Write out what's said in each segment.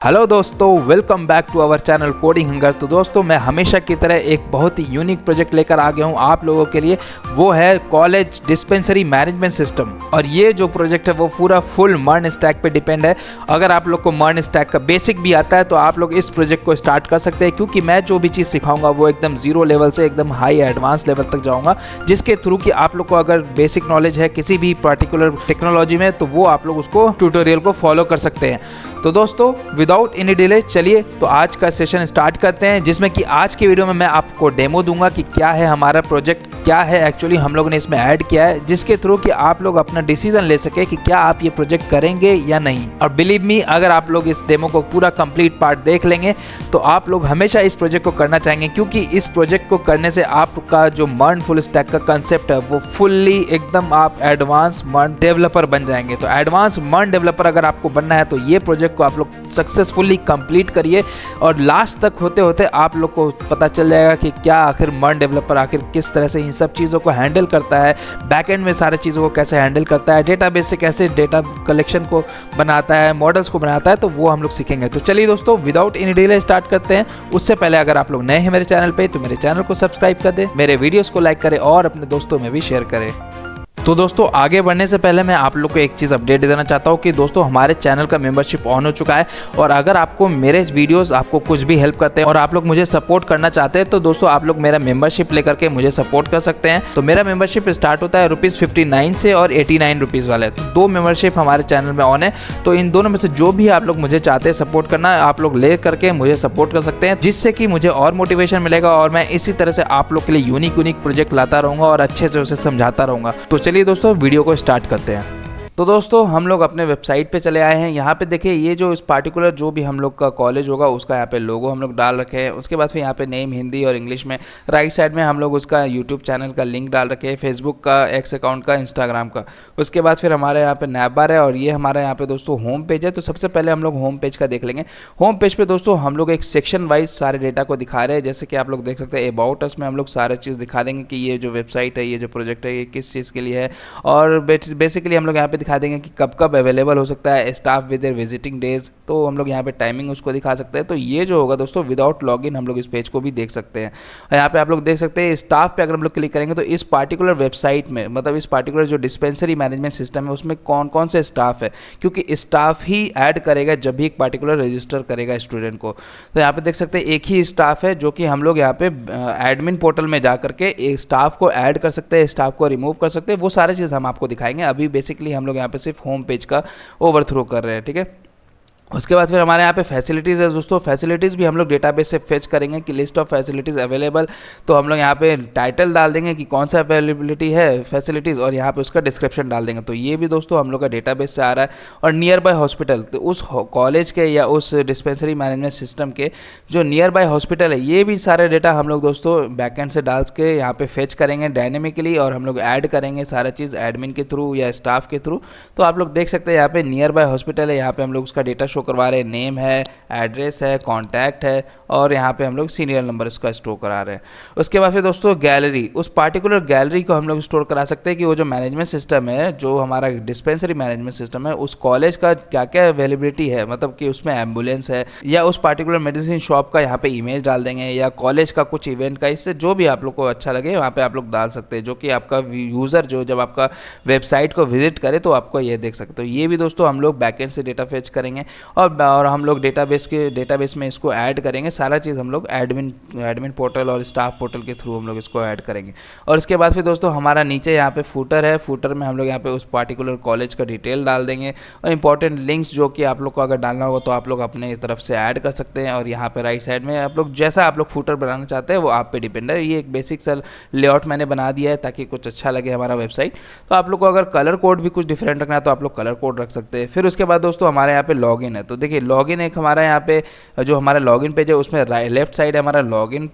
Hello दोस्तों, welcome back to our channel coding hunger. तो दोस्तों, मैं हमेशा की तरह एक बहुत ही यूनिक प्रोजेक्ट लेकर आ गया हूँ आप लोगों के लिए। वो है कॉलेज डिस्पेंसरी मैनेजमेंट सिस्टम। और ये जो प्रोजेक्ट है वो पूरा फुल मर्न स्टैक पे डिपेंड है। अगर आप लोग को मर्न स्टैक का बेसिक भी आता है तो आप लोग इस प्रोजेक्ट को स्टार्ट कर सकते हैं, क्योंकि मैं जो भी चीज़ सिखाऊंगा वो एकदम जीरो लेवल से एकदम हाई एडवांस लेवल तक जाऊँगा, जिसके थ्रू कि आप लोग को अगर बेसिक नॉलेज है किसी भी पर्टिकुलर टेक्नोलॉजी में तो वो आप लोग उसको ट्यूटोरियल को फॉलो कर सकते हैं। तो दोस्तों, विदाउट एनी डिले चलिए तो आज का सेशन स्टार्ट करते हैं, जिसमें कि आज के वीडियो में मैं आपको डेमो दूंगा कि क्या है हमारा प्रोजेक्ट, क्या है एक्चुअली हम लोगों ने इसमें ऐड किया है, जिसके थ्रू कि आप लोग अपना डिसीजन ले सके कि क्या आप ये प्रोजेक्ट करेंगे या नहीं। और बिलीव मी, अगर आप लोग इस डेमो को पूरा कंप्लीट पार्ट देख लेंगे तो आप लोग हमेशा इस प्रोजेक्ट को करना चाहेंगे, क्योंकि इस प्रोजेक्ट को करने से आपका जो मर्न फुल स्टैक का कंसेप्ट है वो फुल्ली एकदम आप एडवांस मर्न डेवलपर बन जाएंगे। तो एडवांस मर्न डेवलपर अगर आपको बनना है तो ये प्रोजेक्ट को आप लोग सक्सेसफुली कंप्लीट करिए, और लास्ट तक होते होते आप लोग को पता चल जाएगा कि क्या आखिर मर्न डेवलपर आखिर किस तरह से इन सब चीज़ों को हैंडल करता है, बैकएंड में सारे चीज़ों को कैसे हैंडल करता है, डेटाबेस से कैसे डेटा कलेक्शन को बनाता है, मॉडल्स को बनाता है, तो वो हम लोग सीखेंगे। तो चलिए दोस्तों, विदाउट एनी डिले स्टार्ट करते हैं। उससे पहले अगर आप लोग नए हैं मेरे चैनल पे तो मेरे चैनल को सब्सक्राइब कर दें, मेरे वीडियोस को लाइक करें और अपने दोस्तों में भी शेयर करें। तो दोस्तों, आगे बढ़ने से पहले मैं आप लोग को एक चीज़ अपडेट देना चाहता हूँ कि दोस्तों हमारे चैनल का मेंबरशिप ऑन हो चुका है, और अगर आपको मेरे वीडियोस आपको कुछ भी हेल्प करते हैं और आप लोग मुझे सपोर्ट करना चाहते हैं तो दोस्तों आप लोग मेरा मेंबरशिप लेकर के मुझे सपोर्ट कर सकते हैं। तो मेरा मेंबरशिप स्टार्ट होता है ₹59 से और ₹89 वाले। तो दो मेंबरशिप हमारे चैनल में ऑन है, तो इन दोनों में से जो भी आप लोग मुझे चाहते हैं सपोर्ट करना, आप लोग ले करके मुझे सपोर्ट कर सकते हैं, जिससे कि मुझे और मोटिवेशन मिलेगा और मैं इसी तरह से आप लोग के लिए यूनिक प्रोजेक्ट लाता रहूँगा और अच्छे से उसे समझाता रहूँगा। तो चलिए दोस्तों, वीडियो को स्टार्ट करते हैं। तो दोस्तों, हम लोग अपने वेबसाइट पे चले आए हैं। यहाँ पे देखिए, ये जो इस पार्टिकुलर जो भी हम लोग का कॉलेज होगा उसका यहाँ पे लोगो हम लोग डाल रखे हैं। उसके बाद फिर यहाँ पे नेम हिंदी और इंग्लिश में, राइट साइड में हम लोग उसका यूट्यूब चैनल का लिंक डाल रखे हैं, फेसबुक का, एक्स अकाउंट का, इंस्टाग्राम का। उसके बाद फिर हमारे यहाँ पे नैप बार है, और ये हमारा यहाँ पे दोस्तों होम पेज है। तो सबसे पहले हम लोग होम पेज का देख लेंगे। होम पेज पे दोस्तों हम लोग एक सेक्शन वाइज सारे डेटा को दिखा रहे हैं, जैसे कि आप लोग देख सकते हैं अबाउट अस में हम लोग सारे चीज़ दिखा देंगे कि ये जो वेबसाइट है, ये जो प्रोजेक्ट है, ये किस चीज़ के लिए है, और बेसिकली हम लोग यहाँ पे दिखा देंगे कि कब कब अवेलेबल हो सकता है, staff with their visiting days. तो हम लोग यहाँ पे टाइमिंग उसको दिखा सकते हैं। तो ये जो होगा दोस्तों, विदाउट लॉगिन हम लोग इस पेज को भी देख सकते हैं। और यहाँ पे आप लोग देख सकते हैं स्टाफ पे अगर हम लोग क्लिक करेंगे तो इस पार्टिकुलर वेबसाइट में, मतलब इस पार्टिकुलर जो डिस्पेंसरी मैनेजमेंट सिस्टम है उसमें कौन कौन से स्टाफ है, क्योंकि स्टाफ ही ऐड करेगा जब भी एक पार्टिकुलर रजिस्टर करेगा स्टूडेंट को। तो यहाँ पे देख सकते हैं एक ही स्टाफ है, जो कि हम लोग यहाँ पे एडमिन पोर्टल में जा करके एक स्टाफ को ऐड कर सकते हैं, स्टाफ को रिमूव कर सकते हैं। वो सारी चीज़ हम आपको दिखाएंगे। अभी बेसिकली हम लोग यहाँ पे सिर्फ होम पेज का ओवरथ्रो कर रहे हैं, ठीक है। उसके बाद फिर हमारे यहाँ पे फैसिलिटीज़ है दोस्तों। फैसिलिटीज़ भी हम लोग डेटाबेस से फेच करेंगे कि लिस्ट ऑफ फैसिलिटीज़ अवेलेबल। तो हम लोग यहाँ पे टाइटल डाल देंगे कि कौन सा अवेलेबिलिटी है फैसिलिटीज़, और यहाँ पे उसका डिस्क्रिप्शन डाल देंगे। तो ये भी दोस्तों हम लोग का डेटाबेस से आ रहा है। और नियर बाय हॉस्पिटल, तो उस कॉलेज के या उस डिस्पेंसरी मैनेजमेंट सिस्टम के जो नियर बाय हॉस्पिटल है, ये भी सारे डेटा हम लोग दोस्तों बैकएंड से डाल के यहाँ पे फेच करेंगे डायनेमिकली, और हम लोग ऐड करेंगे सारा चीज़ एडमिन के थ्रू या स्टाफ के थ्रू। तो आप लोग देख सकते हैं यहाँ पे नियर बाय हॉस्पिटल है, यहाँ पे हम लोग उसका डेटा करवा रहे हैं, नेम है, एड्रेस है, कॉन्टैक्ट है, और यहाँ पे हम लोग सीरियल नंबर इसका स्टोर करा रहे हैं। उसके बाद फिर दोस्तों गैलरी, उस पार्टिकुलर गैलरी को हम लोग स्टोर करा सकते हैं कि वो जो मैनेजमेंट सिस्टम है, जो हमारा डिस्पेंसरी मैनेजमेंट सिस्टम है, उस कॉलेज का क्या क्या अवेलेबिलिटी है, मतलब कि उसमें एम्बुलेंस है या उस पार्टिकुलर मेडिसिन शॉप का यहाँ पे इमेज डाल देंगे, या कॉलेज का कुछ इवेंट का, इससे जो भी आप लोग को अच्छा लगे वहाँ पे आप लोग डाल सकते हैं, जो कि आपका यूज़र जो जब आपका वेबसाइट को विजिट करे तो आपको ये देख सकते हो। ये भी दोस्तों हम लोग बैकएंड से डेटा फेच करेंगे, और हम लोग डेटाबेस में इसको ऐड करेंगे। सारा चीज़ हम लोग एडमिन पोर्टल और स्टाफ पोर्टल के थ्रू हम लोग इसको ऐड करेंगे। और इसके बाद फिर दोस्तों हमारा नीचे यहाँ पे फूटर है। फूटर में हम लोग यहाँ पे उस पार्टिकुलर कॉलेज का डिटेल डाल देंगे, और इंपॉर्टेंट लिंक्स जो कि आप लोग को अगर डालना होगा तो आप लोग अपने तरफ से ऐड कर सकते हैं। और यहाँ पे राइट साइड में आप लोग जैसा आप लोग फूटर बनाना चाहते हैं वो आप पे डिपेंड है। ये एक बेसिक सा लेआउट मैंने बना दिया है ताकि कुछ अच्छा लगे हमारा वेबसाइट। तो आप लोग को अगर कलर कोड भी कुछ डिफरेंट रखना है तो आप लोग कलर कोड रख सकते हैं। फिर उसके बाद दोस्तों हमारे यहाँ पे लॉगिन है। तो देखिए, लॉगिन एक हमारा यहाँ पे जो हमारा लॉगिन पेज है उसमें लेफ्ट साइड है हमारा लॉगिन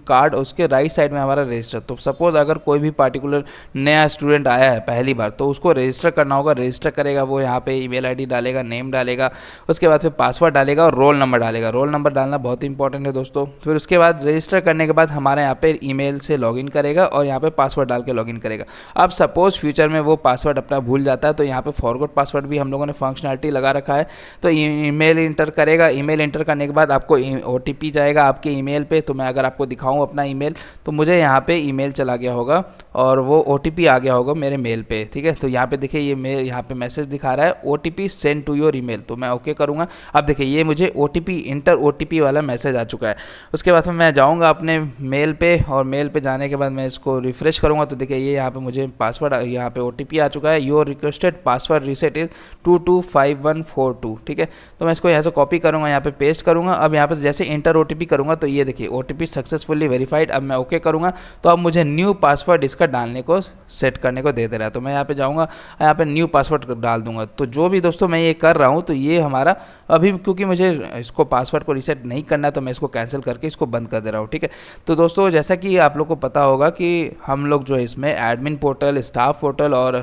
कार्ड, उसके राइट साइड में हमारा रजिस्टर। तो सपोज अगर कोई भी पार्टिकुलर नया स्टूडेंट आया है पहली बार, तो उसको रजिस्टर करना होगा। रजिस्टर करेगा वो यहाँ पे ईमेल आईडी डालेगा, नेम डालेगा, उसके बाद फिर पासवर्ड डालेगा और रोल नंबर डालेगा। रोल नंबर डालना बहुत इंपॉर्टेंट है दोस्तों। फिर उसके बाद रजिस्टर करने के बाद हमारे यहाँ पे ईमेल से लॉगिन करेगा और यहाँ पे पासवर्ड डाल के लॉगिन करेगा। अब सपोज फ्यूचर में वो पासवर्ड अपना भूल जाता है तो यहाँ पे फॉरगॉट पासवर्ड भी हम लोगों ने फंक्शनलिटी लगा रखा है। तो ईमेल इंटर करेगा, ईमेल इंटर करने के बाद आपको OTP जाएगा आपके ईमेल पे। तो मैं अगर आपको दिखाऊं अपना ईमेल, तो मुझे यहाँ पे ईमेल चला गया होगा और वो OTP आ गया होगा मेरे मेल पे, ठीक है। तो यहाँ पे देखिए ये मेल यहाँ पे मैसेज दिखा रहा है OTP send to your email, तो मैं ओके करूँगा। अब देखिए ये मुझे OTP इंटर OTP वाला मैसेज आ चुका है। उसके बाद मैं जाऊँगा अपने मेल पे, और मेल पे जाने के बाद मैं इसको रिफ्रेश करूँगा तो देखिए ये यहाँ पे मुझे पासवर्ड, यहाँ पे OTP आ चुका है, your requested password reset is 225142, ठीक है। तो मैं इसको यहाँ से कॉपी करूँगा, यहाँ पे पेस्ट करूँगा। अब यहाँ पे जैसे इंटर OTP करूँगा तो ये देखिए OTP सक्सेसफुली वेरीफाइड। अब मैं ओके करूँगा तो अब मुझे न्यू पासवर्ड इसका डालने को, सेट करने को दे रहा है। तो मैं यहाँ पे जाऊँगा, यहाँ पे न्यू पासवर्ड डाल दूंगा। तो जो भी दोस्तों मैं ये कर रहा हूँ, तो ये हमारा अभी, क्योंकि मुझे इसको पासवर्ड को रीसेट नहीं करना है तो मैं इसको कैंसिल करके इसको बंद कर दे रहा हूँ, ठीक है। तो दोस्तों जैसा कि आप लोग को पता होगा कि हम लोग जो है इसमें एडमिन पोर्टल, स्टाफ पोर्टल और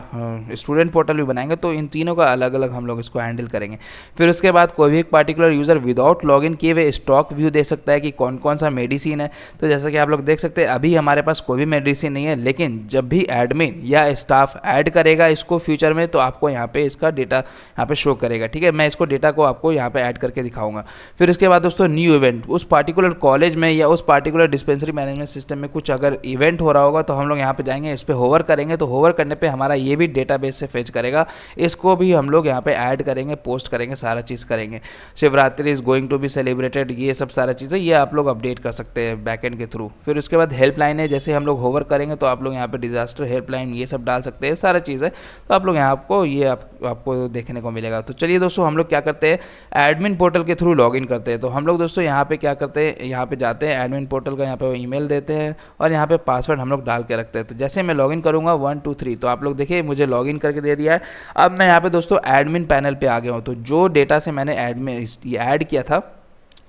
स्टूडेंट पोर्टल भी बनाएंगे, तो इन तीनों का अलग अलग हम लोग इसको हैंडल करेंगे। फिर उसके बाद कोई भी एक पार्टिकुलर यूज़र विदाउट लॉगिन किए हुए स्टॉक व्यू दे सकता है कि कौन कौन सा मेडिसिन है। तो जैसा कि आप लोग देख सकते हैं अभी हमारे पास कोई भी मेडिसिन नहीं है, लेकिन जब भी एडमिन या स्टाफ ऐड करेगा इसको फ्यूचर में, तो आपको यहाँ पे इसका डेटा यहाँ पे शो करेगा, ठीक है। मैं इसको डेटा को आपको यहाँ पे ऐड करके दिखाऊंगा। फिर उसके बाद दोस्तों न्यू इवेंट, उस पार्टिकुलर कॉलेज में या उस पार्टिकुलर डिस्पेंसरी मैनेजमेंट सिस्टम में कुछ अगर इवेंट हो रहा होगा तो हम लोग यहाँ पे जाएंगे, इस पर होवर करेंगे, तो होवर करने पे हमारा ये भी डेटाबेस से फेच करेगा, इसको भी हम लोग यहाँ पे ऐड करेंगे, पोस्ट करेंगे, सारा चीज़ करेंगे। Shivratri is going to be celebrated, ये सब सारा चीज़ें ये आप लोग अपडेट कर सकते हैं बैकएंड के थ्रू। फिर उसके बाद हेल्पलाइन है, जैसे हम लोग होवर करेंगे तो आप लोग यहाँ पे डिजास्टर हेल्पलाइन ये सब डाल सकते हैं, सारा चीज़ है। तो आप लोग यहाँ आपको ये आपको देखने को मिलेगा। तो चलिए दोस्तों हम लोग क्या करते हैं, एडमिन पोर्टल के थ्रू लॉगिन करते हैं। तो हम लोग दोस्तों यहाँ पे क्या करते हैं, यहाँ पे जाते हैं एडमिन पोर्टल का, यहाँ पे ईमेल देते हैं और यहाँ पे पासवर्ड हम लोग डाल के रखते हैं। तो जैसे मैं लॉगिन करूँगा 1 2 3, तो आप लोग देखिए मुझे लॉगिन करके दे दिया है। अब मैं यहाँ पे दोस्तों एडमिन पैनल पे आ गया हूँ। तो जो डेटा से मैंने ऐड किया था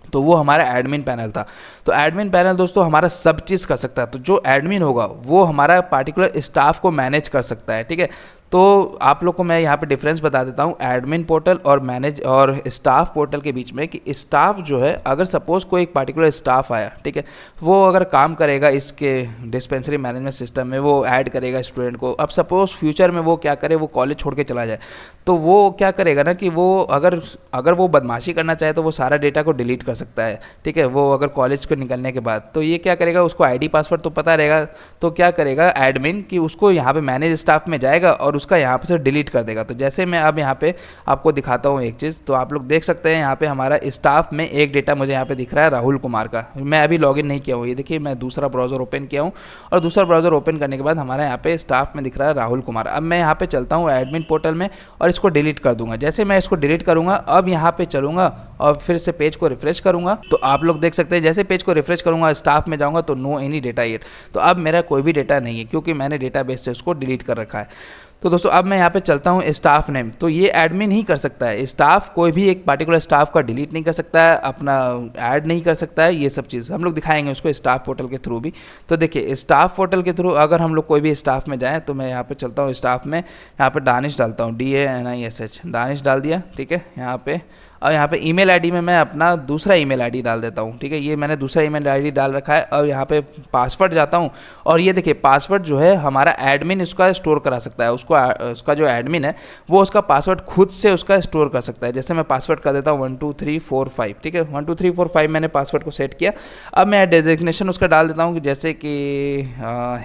तो वो हमारा एडमिन पैनल था। तो एडमिन पैनल दोस्तों हमारा सब चीज़ कर सकता है। तो जो एडमिन होगा वो हमारा पार्टिकुलर स्टाफ को मैनेज कर सकता है, ठीक है। तो आप लोग को मैं यहाँ पे डिफरेंस बता देता हूँ एडमिन पोर्टल और मैनेज और स्टाफ पोर्टल के बीच में, कि स्टाफ जो है अगर सपोज़ कोई एक पार्टिकुलर स्टाफ आया, ठीक है, वो अगर काम करेगा इसके डिस्पेंसरी मैनेजमेंट सिस्टम में, वो ऐड करेगा स्टूडेंट को। अब सपोज़ फ्यूचर में वो क्या करे, वो कॉलेज छोड़ के चला जाए, तो वो क्या करेगा ना कि वो अगर वो बदमाशी करना चाहे तो वो सारा डेटा को डिलीट कर सकता है, ठीक है। वो अगर कॉलेज को निकलने के बाद, तो ये क्या करेगा, उसको ID पासवर्ड तो पता रहेगा, तो क्या करेगा एडमिन कि उसको यहाँ पे मैनेज स्टाफ में जाएगा और उसका यहाँ पे से डिलीट कर देगा। तो जैसे मैं अब यहाँ पे आपको दिखाता हूँ एक चीज़, तो आप लोग देख सकते हैं यहाँ पे हमारा स्टाफ में एक डेटा मुझे यहाँ पे दिख रहा है राहुल कुमार का। मैं अभी लॉगिन नहीं किया हूँ, ये देखिए मैं दूसरा ब्राउज़र ओपन किया हूँ और दूसरा ब्राउज़र ओपन करने के बाद हमारा यहाँ पे स्टाफ में दिख रहा है राहुल कुमार। अब मैं यहाँ पे चलता हूँ एडमिन पोर्टल में और इसको डिलीट कर दूंगा। जैसे मैं इसको डिलीट करूँगा, अब यहाँ पे चलूँगा और फिर से पेज को रिफ्रेश करूँगा, तो आप लोग देख सकते हैं जैसे पेज को रिफ्रेश करूँगा स्टाफ में जाऊँगा तो नो एनी डेटा येट। तो अब मेरा कोई भी डेटा नहीं है क्योंकि मैंने डेटाबेस से उसको डिलीट कर रखा है। तो दोस्तों अब मैं यहाँ पे चलता हूँ स्टाफ नेम, तो ये एडमिन ही कर सकता है। स्टाफ कोई भी एक पार्टिकुलर स्टाफ का डिलीट नहीं कर सकता है, अपना ऐड नहीं कर सकता है, ये सब चीज़ हम लोग दिखाएंगे उसको स्टाफ पोर्टल के थ्रू भी। तो देखिए स्टाफ पोर्टल के थ्रू अगर हम लोग कोई भी स्टाफ में जाएँ, तो मैं यहाँ पे चलता हूँ स्टाफ में, यहाँ पे दानिश डालता हूँ, DANISH, दानिश डाल दिया, ठीक है यहाँ पे। और यहाँ पे ईमेल आईडी में मैं अपना दूसरा ईमेल आईडी डाल देता हूँ, ठीक है, ये मैंने दूसरा ईमेल आईडी डाल रखा है। और यहाँ पे पासवर्ड जाता हूँ और ये देखिए पासवर्ड जो है हमारा एडमिन उसका स्टोर करा सकता है, उसका जो एडमिन है वो उसका पासवर्ड खुद से उसका स्टोर कर सकता है। जैसे मैं पासवर्ड कर देता हूँ 1 2 3 4 5, ठीक है, 1 2 3 4 5 मैंने पासवर्ड को सेट किया। अब मैं डेजिग्नेशन उसका डाल देता हूँ, जैसे कि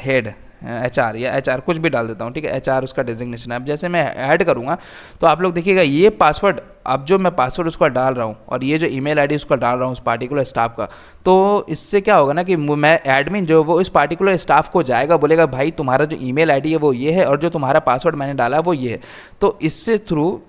हेड HR या HR कुछ भी डाल देता हूँ, ठीक है, HR उसका डेजिग्नेशन है। अब जैसे मैं ऐड करूँगा तो आप लोग देखिएगा ये पासवर्ड, अब जो मैं पासवर्ड उसका डाल रहा हूँ और ये जो ईमेल आईडी उसका डाल रहा हूँ उस पार्टिकुलर स्टाफ का, तो इससे क्या होगा ना कि मैं एडमिन जो वो इस पार्टिकुलर स्टाफ को जाएगा, बोलेगा भाई तुम्हारा जो ईमेल आईडी है वो ये है और जो तुम्हारा पासवर्ड मैंने डाला है वो ये है। तो इससे थ्रू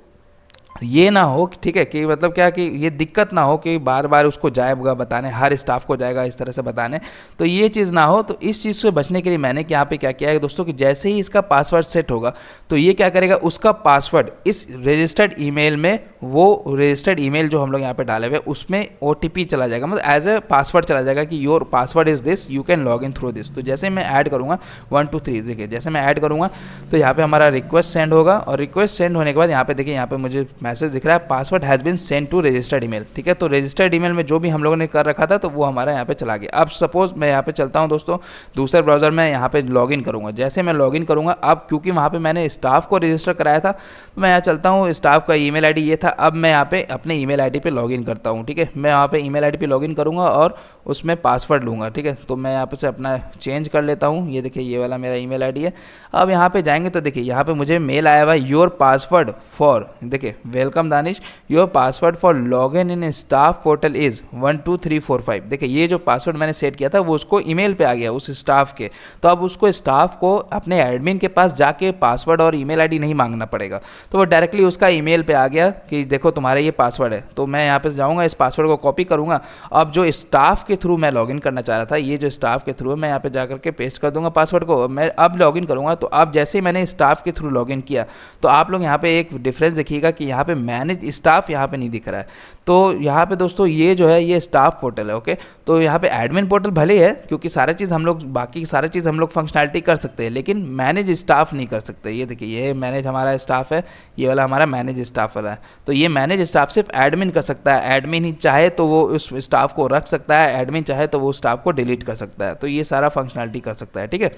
ये ना हो, ठीक है, कि मतलब क्या कि ये दिक्कत ना हो कि बार बार उसको जाएगा बताने, हर स्टाफ को जाएगा इस तरह से बताने, तो ये चीज़ ना हो। तो इस चीज़ से बचने के लिए मैंने यहाँ पे क्या किया है दोस्तों कि जैसे ही इसका पासवर्ड सेट होगा तो ये क्या करेगा, उसका पासवर्ड इस रजिस्टर्ड ईमेल में, वो रजिस्टर्ड ईमेल जो हम लोग यहाँ पे डाले हुए उसमें OTP चला जाएगा, मतलब एज ए पासवर्ड चला जाएगा कि your password is this, you can log in through this. तो जैसे मैं ऐड करूँगा 1 2 3, देखिए जैसे मैं ऐड करूँगा तो यहाँ पे हमारा रिक्वेस्ट सेंड होगा और रिक्वेस्ट सेंड होने के बाद यहाँ पे देखिए यहाँ पे मुझे मैसेज दिख रहा है password has been send to registered email, ठीक है। तो रजिस्टर्ड ईमेल में जो भी हम लोगों ने कर रखा था तो वो हमारा यहाँ पे चला गया। अब सपोज मैं यहाँ पे चलता हूँ दोस्तों दूसरे ब्राउज़र में, यहाँ पे लॉगिन करूँगा। जैसे मैं लॉगिन करूँगा, अब क्योंकि वहाँ पे मैंने स्टाफ को रजिस्टर कराया था तो मैं यहाँ चलता हूँ, स्टाफ का ईमेल आईडी ये था। अब मैं यहाँ पे अपने ईमेल आईडी पे लॉगिन करता हूँ, ठीक है। मैं यहाँ पे ईमेल आईडी पे लॉगिन करूँगा और उसमें पासवर्ड लूँगा, ठीक है। तो मैं यहाँ पे से अपना चेंज कर लेता हूँ। ये देखिए ये वाला मेरा ईमेल आईडी है। अब यहाँ पे जाएंगे तो देखिए यहाँ पे मुझे मेल आया हुआ है, योर पासवर्ड फॉर, देखिए welcome Danish, your password for login in staff portal is 12345। देखिए ये जो पासवर्ड मैंने सेट किया था वो उसको ईमेल पे आ गया उस स्टाफ के। तो अब उसको स्टाफ को अपने एडमिन के पास जाके पासवर्ड और ईमेल आईडी नहीं मांगना पड़ेगा, तो वो डायरेक्टली उसका ईमेल पे आ गया कि देखो तुम्हारा ये पासवर्ड है। तो मैं यहाँ पे जाऊँगा, इस पासवर्ड को कॉपी करूँगा। अब जो स्टाफ के थ्रू मैं लॉगिन करना चाह रहा था, ये जो स्टाफ के थ्रू है, मैं यहाँ पे जाकर के पेस्ट कर दूंगा पासवर्ड को। मैं अब लॉगिन करूँगा तो अब जैसे ही मैंने स्टाफ के थ्रू लॉगिन किया तो आप लोग यहाँ पे एक डिफरेंस देखिएगा कि यहाँ पे मैनेज स्टाफ यहाँ पे नहीं दिख रहा है। तो यहाँ पे दोस्तों ये जो है ये स्टाफ पोर्टल है, ओके। तो यहाँ पे एडमिन पोर्टल भले है क्योंकि सारा चीज़ हम लोग, बाकी सारा चीज़ हम लोग फंक्शनैलिटी कर सकते हैं, लेकिन मैनेज स्टाफ नहीं कर सकते। ये देखिए ये मैनेज हमारा स्टाफ है, ये वाला हमारा मैनेज स्टाफ वाला है। तो ये मैनेज स्टाफ सिर्फ एडमिन कर सकता है। एडमिन ही चाहे तो वो उस स्टाफ को रख सकता है, एडमिन चाहे तो वो स्टाफ को डिलीट कर सकता है। तो ये सारा फंक्शनैलिटी कर सकता है, ठीक है।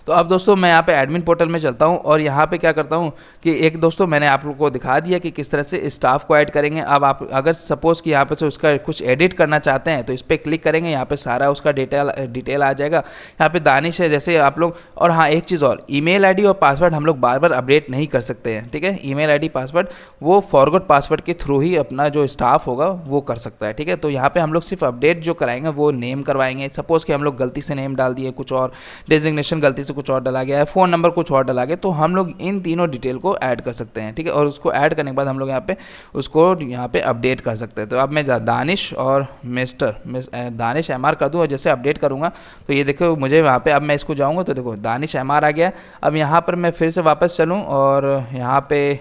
तो अब दोस्तों मैं यहाँ पे एडमिन पोर्टल में चलता हूँ और यहाँ पे क्या करता हूँ कि एक दोस्तों मैंने आप लोगों को दिखा दिया कि किस तरह से स्टाफ को ऐड करेंगे। अब आप अगर सपोज़ कि यहाँ पे से उसका कुछ एडिट करना चाहते हैं तो इस पर क्लिक करेंगे, यहाँ पे सारा उसका डिटेल आ जाएगा। यहाँ पे दानिश है जैसे आप लोग। और हाँ एक चीज़ और, ईमेल आईडी और पासवर्ड हम लोग बार बार अपडेट नहीं कर सकते हैं, ठीक है। ईमेल आईडी पासवर्ड वो फॉरगॉट पासवर्ड के थ्रू ही अपना जो स्टाफ होगा वो कर सकता है, ठीक है। तो यहाँ पे हम लोग सिर्फ अपडेट जो कराएंगे वो नेम करवाएंगे। सपोज़ कि हम लोग गलती से नेम डाल दिए कुछ और, डेजिग्नेशन गलती से कुछ और डला गया है, फ़ोन नंबर कुछ और डला गया, तो हम लोग इन तीनों डिटेल को ऐड कर सकते हैं, ठीक है। और उसको ऐड करने के बाद हम लोग यहाँ पे उसको यहाँ पे अपडेट कर सकते हैं। तो अब मैं दानिश और दानिश MR कर दूँ और जैसे अपडेट करूँगा तो ये देखो मुझे वहाँ पे, अब मैं इसको जाऊँगा तो देखो दानिश MR आ गया। अब यहाँ पर मैं फिर से वापस चलूँ और यहाँ पे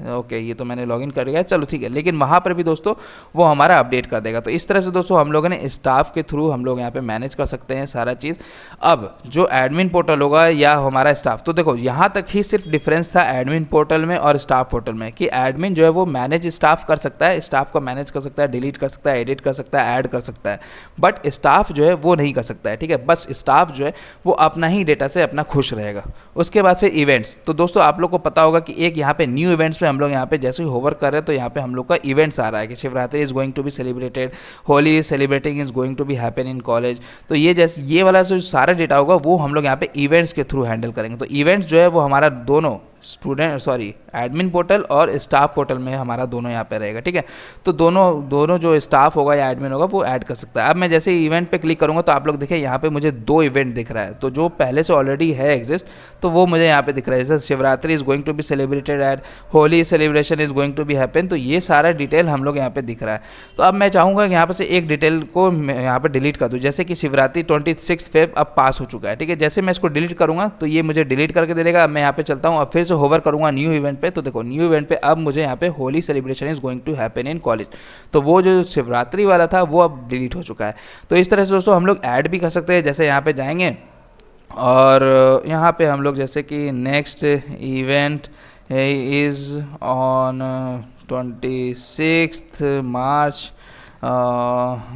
ओके ये तो मैंने लॉगिन कर लिया, चलो ठीक है। लेकिन वहाँ पर भी दोस्तों वो हमारा अपडेट कर देगा। तो इस तरह से दोस्तों हम लोगों ने स्टाफ के थ्रू हम लोग यहाँ पे मैनेज कर सकते हैं सारा चीज़। अब जो एडमिन पोर्टल होगा या हमारा स्टाफ, तो देखो यहाँ तक ही सिर्फ डिफरेंस था एडमिन पोर्टल में और स्टाफ पोर्टल में कि एडमिन जो है वो मैनेज स्टाफ कर सकता है, स्टाफ को मैनेज कर सकता है, डिलीट कर सकता है, एडिट कर सकता है, ऐड कर सकता है, बट स्टाफ जो है वो नहीं कर सकता है, ठीक है। बस स्टाफ जो है वो अपना ही डेटा से अपना खुश रहेगा। उसके बाद फिर इवेंट्स, तो दोस्तों आप लोग को पता होगा कि एक यहाँ पे न्यू इवेंट्स पे हम लोग यहाँ पे जैसे ही होवर कर रहे हैं तो यहाँ पे हम लोग का इवेंट्स आ रहा है कि Shivratri is going to be celebrated, Holi is celebrating is going to be happen in college. तो ये जैसे ये वाला जो सारा डेटा होगा वो हम लोग यहाँ पे इवेंट्स के थ्रू हैंडल करेंगे। तो इवेंट्स जो है वो हमारा दोनों एडमिन पोर्टल और स्टाफ पोर्टल में हमारा दोनों यहाँ पे रहेगा, ठीक है। तो दोनों जो स्टाफ होगा या एडमिन होगा वो ऐड कर सकता है। अब मैं जैसे इवेंट पे क्लिक करूँगा तो आप लोग देखिए यहाँ पे मुझे 2 इवेंट दिख रहा है। तो जो पहले से ऑलरेडी है एग्जिस्ट तो वो मुझे यहाँ पे दिख रहा है, जैसे Shivratri is going to be celebrated at, Holi celebration is going to be happen. तो ये सारा डिटेल हम लोग यहाँ पे दिख रहा है। तो अब मैं चाहूँगा कि यहाँ पर से एक डिटेल को यहाँ पर डिलीट कर दूँ, जैसे कि शिवरात्रि 26 फेब अब पास हो चुका है, ठीक है। जैसे मैं इसको डिलीट करूँगा तो ये मुझे डिलीट करके दे देगा। अब मैं यहाँ पे चलता हूँ, अब फिर से होवर करूँगा न्यू इवेंट पे, तो देखो न्यू इवेंट पे अब मुझे यहाँ पे Holi celebration is going to happen in college. तो वो जो शिवरात्रि वाला था वो अब डिलीट हो चुका है। तो इस तरह से दोस्तों हम लोग ऐड भी कर सकते हैं। जैसे यहाँ पे जाएंगे और यहाँ पे हम लोग जैसे कि next event is on 26 March,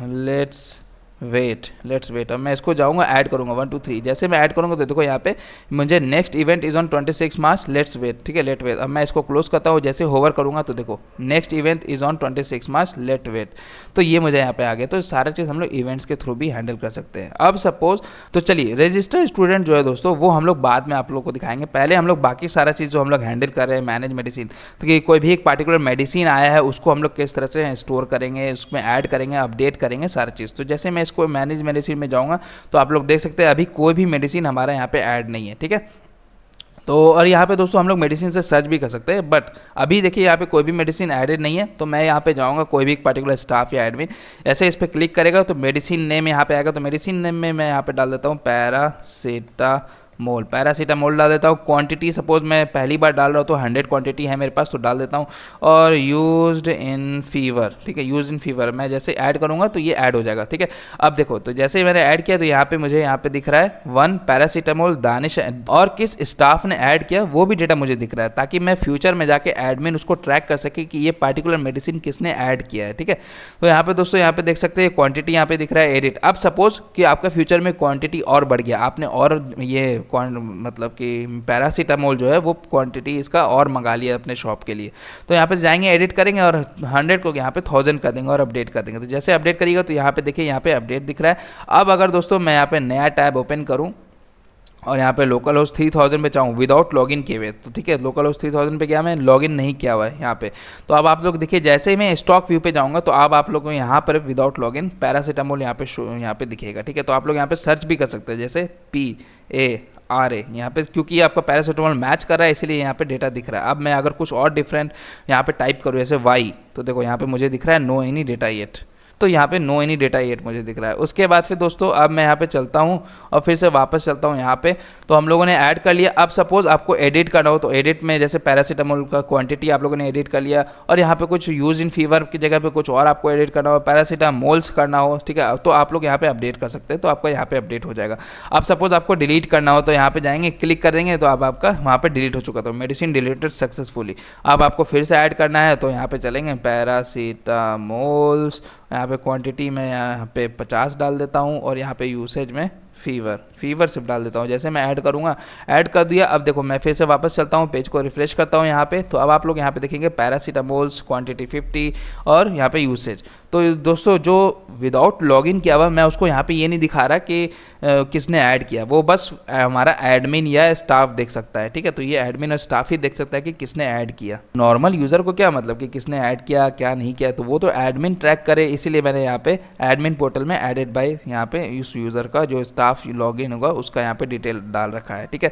let's wait. अब मैं इसको जाऊंगा ऐड करूंगा 1 2 3। जैसे मैं ऐड करूंगा तो देखो यहाँ पे मुझे next event is on 26 March, let's wait, ठीक है, लेट वेट। अब मैं इसको क्लोज करता हूँ, जैसे होवर करूंगा तो देखो next event is on 26 March, let wait. तो ये मुझे यहाँ पे आ गया। तो सारा चीज़ हम लोग इवेंट्स के थ्रू भी हैंडल कर सकते हैं। अब सपोज तो चलिए रजिस्टर्ड स्टूडेंट जो है दोस्तों वो हम लोग बाद में आप लोग को दिखाएंगे। पहले हम लोग बाकी सारा चीज़ जो हम लोग हैंडल कर रहे हैं मैनेज मेडिसिन, तो कि कोई भी एक पार्टिकुलर मेडिसिन आया है उसको हम लोग किस तरह से स्टोर करेंगे, उसमें ऐड करेंगे, अपडेट करेंगे सारा चीज़। तो जैसे मैं इसको मैनेज मेडिसिन में जाऊंगा तो आप लोग देख सकते हैं अभी कोई भी मेडिसिन हमारा यहाँ पे ऐड नहीं है, ठीक है। तो और यहाँ पे दोस्तों हम लोग मेडिसिन से सर्च भी कर सकते हैं, बट अभी देखिए यहाँ पे कोई भी मेडिसिन एडेड नहीं है। तो मैं यहाँ पे जाऊँगा, कोई भी पर्टिकुलर स्टाफ या एडमिन ऐसे इस पर क्लिक करेगा तो मेडिसिन नेम यहाँ पे आएगा। तो मेडिसिन नेम में मैं यहाँ पे डाल देता हूँ पैरासीटामोल, मोल, पैरासीटामोल डाल देता हूँ। क्वांटिटी सपोज मैं पहली बार डाल रहा हूँ तो 100 क्वांटिटी है मेरे पास तो डाल देता हूँ। और यूज्ड इन फीवर, ठीक है, यूज्ड इन फीवर मैं जैसे ऐड करूँगा तो ये ऐड हो जाएगा, ठीक है। अब देखो तो जैसे ही मैंने ऐड किया तो यहाँ पे मुझे यहाँ पे दिख रहा है 1 पैरासीटामोल दानिश, और किस स्टाफ ने ऐड किया वो भी डेटा मुझे दिख रहा है, ताकि मैं फ्यूचर में जाके एडमिन उसको ट्रैक कर सके कि ये पार्टिकुलर मेडिसिन किसने ऐड किया है, ठीक है। तो यहाँ पे दोस्तों यहाँ पे देख सकते हैं क्वांटिटी यहाँ पे दिख रहा है एडिट। अब सपोज कि आपका फ्यूचर में क्वांटिटी और बढ़ गया, आपने और ये मतलब कि पैरासीटामोल जो है वो क्वांटिटी इसका और मंगा लिया अपने शॉप के लिए, तो यहाँ पे जाएंगे एडिट करेंगे और 100 को यहाँ पे 1000 कर देंगे और अपडेट कर देंगे। तो जैसे अपडेट करिएगा तो यहाँ पे देखिए यहाँ पे अपडेट दिख रहा है। अब अगर दोस्तों मैं यहाँ पे नया टैब ओपन करूँ और यहाँ पे लोकल होस्ट 3000 पे चाहूँ विदाउट लॉगिन किए हुए, तो ठीक है लोकल होस्ट 3000 पे गया, मैं लॉगिन नहीं किया हुआ है यहाँ पे। तो अब आप लोग देखिए जैसे ही मैं स्टॉक व्यू पे जाऊँगा तो अब आप लोगों को यहाँ पर विदाउट लॉगिन पैरासीटामोल यहाँ पे दिखेगा, ठीक है। तो आप लोग यहाँ पे सर्च भी कर सकते हैं जैसे PARA यहाँ पे, क्योंकि ये आपका पैरासीटामोल मैच कर रहा है इसीलिए यहाँ पे डेटा दिख रहा है। अब मैं अगर कुछ और डिफरेंट यहाँ पे टाइप करूँ जैसे Y, तो देखो यहाँ पे मुझे दिख रहा है नो एनी डेटा येट, तो यहाँ पे नो एनी डेटा येट मुझे दिख रहा है। उसके बाद फिर दोस्तों अब मैं यहाँ पे चलता हूँ और फिर से वापस चलता हूँ यहाँ पे, तो हम लोगों ने ऐड कर लिया। अब सपोज आपको एडिट करना हो तो एडिट में जैसे पैरासीटामोल का क्वांटिटी आप लोगों ने एडिट कर लिया, और यहाँ पे कुछ यूज इन फीवर की जगह पे कुछ और आपको एडिट करना हो, पैरासीटामोल्स करना हो, ठीक है, तो आप लोग यहाँ पे अपडेट कर सकते हैं, तो आपका यहाँ पे अपडेट हो जाएगा। अब सपोज आपको डिलीट करना हो तो यहाँ पे जाएंगे, क्लिक कर देंगे तो अब आपका वहाँ पे डिलीट हो चुका था, मेडिसिन डिलीटेड सक्सेसफुली। अब आपको फिर से ऐड करना है तो यहाँ पे चलेंगे पैरासीटामोल्स, यहाँ पे क्वांटिटी में यहाँ पे 50 डाल देता हूँ और यहाँ पे यूसेज में फीवर सिर्फ डाल देता हूँ। जैसे मैं ऐड करूँगा, ऐड कर दिया। अब देखो मैं फिर से वापस चलता हूँ, पेज को रिफ्रेश करता हूँ यहाँ पे, तो अब आप लोग यहाँ पे देखेंगे पैरासीटामोल्स क्वांटिटी 50 और यहाँ पे यूसेज। तो दोस्तों जो विदाउट लॉगिन किया हुआ मैं उसको यहाँ पे ये नहीं दिखा रहा कि किसने ऐड किया, वो बस हमारा एडमिन या स्टाफ देख सकता है, ठीक है। तो ये एडमिन और स्टाफ ही देख सकता है कि किसने ऐड किया। नॉर्मल यूज़र को क्या मतलब कि किसने ऐड किया क्या नहीं किया, तो वो तो एडमिन ट्रैक करे, इसीलिए मैंने यहाँ पे एडमिन पोर्टल में एडेड बाय यहाँ पे इस यूज़र का जो स्टाफ लॉगिन होगा उसका यहाँ पे डिटेल डाल रखा है, ठीक है।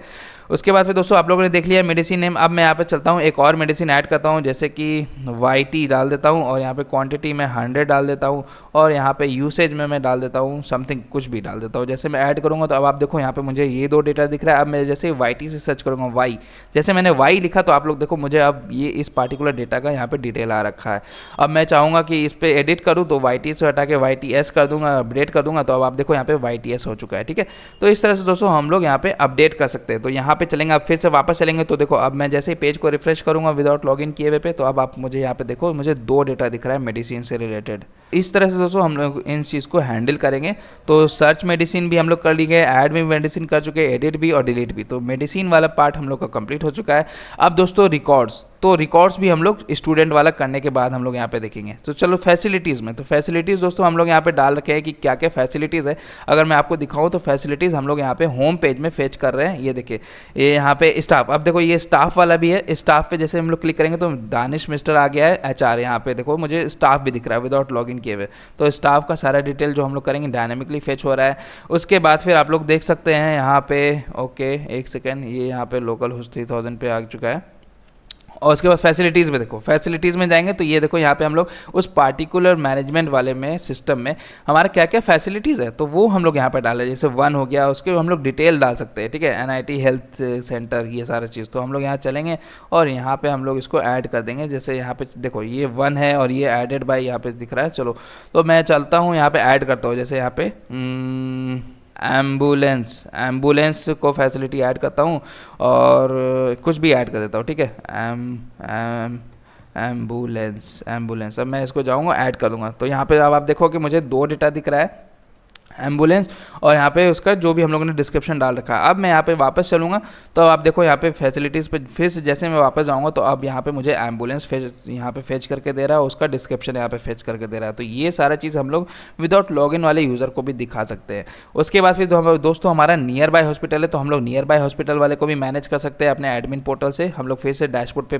उसके बाद फिर दोस्तों आप लोगों ने देख लिया मेडिसिन नेम। अब मैं यहाँ पे चलता हूँ, एक और मेडिसिन ऐड करता हूँ जैसे कि YT डाल देता हूँ और यहाँ पे क्वांटिटी में 100 डाल देता हूँ और यहाँ पे यूसेज में मैं डाल देता हूँ समथिंग कुछ भी डाल देता हूँ। जैसे मैं ऐड करूँगा तो अब आप देखो यहाँ पे मुझे ये दो डेटा दिख रहा है। अब मैं जैसे YT से सर्च करूँगा Y, जैसे मैंने Y लिखा तो आप लोग देखो मुझे अब ये इस पार्टिकुलर डेटा का यहाँ पे डिटेल आ रखा है। अब मैं चाहूँगा कि इस पर एडिट करूँ तो YT से हटा के YTS कर दूँगा, अपडेट कर दूँगा, तो अब आप देखो यहाँ पे YTS हो चुका है, ठीक है। तो इस तरह से दोस्तों हम लोग यहाँ पे अपडेट कर सकते हैं। तो यहाँ पे चलेंगे, अब फिर से वापस चलेंगे तो देखो अब मैं जैसे ही पेज को रिफ्रेश करूँगा विदाउट लॉगिन किए हुए पे, तो अब आप मुझे यहाँ पे देखो मुझे दो डेटा दिख रहा है मेडिसिन से रिलेटेड। इस तरह से दोस्तों हम लोग इन चीज़ को हैंडल करेंगे। तो सर्च मेडिसिन भी हम लोग कर लिए, ऐड में मेडिसिन कर चुके, एडिट भी और डिलीट भी। तो मेडिसिन वाला पार्ट हम लोग का कंप्लीट हो चुका है। अब दोस्तों रिकॉर्ड्स, तो रिकॉर्ड्स भी हम लोग स्टूडेंट वाला करने के बाद हम लोग यहाँ पे देखेंगे। तो चलो फैसिलिटीज़ में, तो फैसिलिटीज़ दोस्तों हम लोग यहाँ पे डाल रखे हैं कि क्या क्या फैसिलिटीज़ है। अगर मैं आपको दिखाऊँ तो फैसिलिटीज़ हम लोग यहाँ पे होम पेज में फेच कर रहे हैं। ये देखिए ये यहाँ पे स्टाफ, अब देखो ये स्टाफ वाला भी है। स्टाफ पे जैसे हम लोग क्लिक करेंगे तो दानिश मिस्टर आ गया है, HR यहाँ पे देखो मुझे स्टाफ भी दिख रहा है विदाउट लॉगिन किए हुए। तो स्टाफ का सारा डिटेल जो हम लोग करेंगे डायनेमिकली फेच हो रहा है। उसके बाद फिर आप लोग देख सकते हैं यहाँ पे, ओके एक सेकेंड, ये यहाँ पे लोकल होस्ट 3000 पे आ चुका है। और उसके बाद फैसिलिटीज़ में देखो, फैसिलिटीज़ में जाएंगे तो ये देखो यहाँ पे हम लोग उस पार्टिकुलर मैनेजमेंट वाले में सिस्टम में हमारा क्या क्या फैसिलिटीज़ है तो वो हम लोग यहाँ पे डालें। जैसे 1 हो गया, उसके हम लोग डिटेल डाल सकते हैं, ठीक है, NIT हेल्थ सेंटर, ये सारा चीज़। तो हम लोग यहाँ चलेंगे और यहाँ पे हम लोग इसको ऐड कर देंगे। जैसे यहाँ पे देखो ये 1 है और ये एडेड बाय यहाँ पे दिख रहा है। चलो तो मैं चलता हूँ यहाँ पे ऐड करता हूँ, जैसे यहाँ पे एम्बुलेंस को फैसिलिटी ऐड करता हूँ और कुछ भी ऐड कर देता हूँ, ठीक है, एम्बुलेंस। अब मैं इसको जाऊँगा ऐड कर दूँगा। तो यहाँ पे अब आप देखो कि मुझे 2 डेटा दिख रहा है, एम्बुलेंस और यहाँ पे उसका जो भी हम लोगों ने डिस्क्रिप्शन डाल रखा है। अब मैं यहाँ पे वापस चलूँगा तो आप देखो यहाँ पे फैसिलिटीज़ पे फिर से जैसे मैं वापस जाऊँगा तो अब यहाँ पे मुझे एम्बुलेंस यहाँ पे फेच करके दे रहा है, उसका डिस्क्रिप्शन यहाँ पे फेच करके दे रहा है। तो ये सारा चीज़ हम लोग विदाउट लॉगिन वाले यूज़र को भी दिखा सकते हैं। उसके बाद फिर दोस्तों हमारा नियर बाय हॉस्पिटल है, तो हम लोग नियर बाय हॉस्पिटल वाले को भी मैनेज कर सकते हैं अपने एडमिन पोर्टल से। हम लोग फिर से डैशबोर्ड पे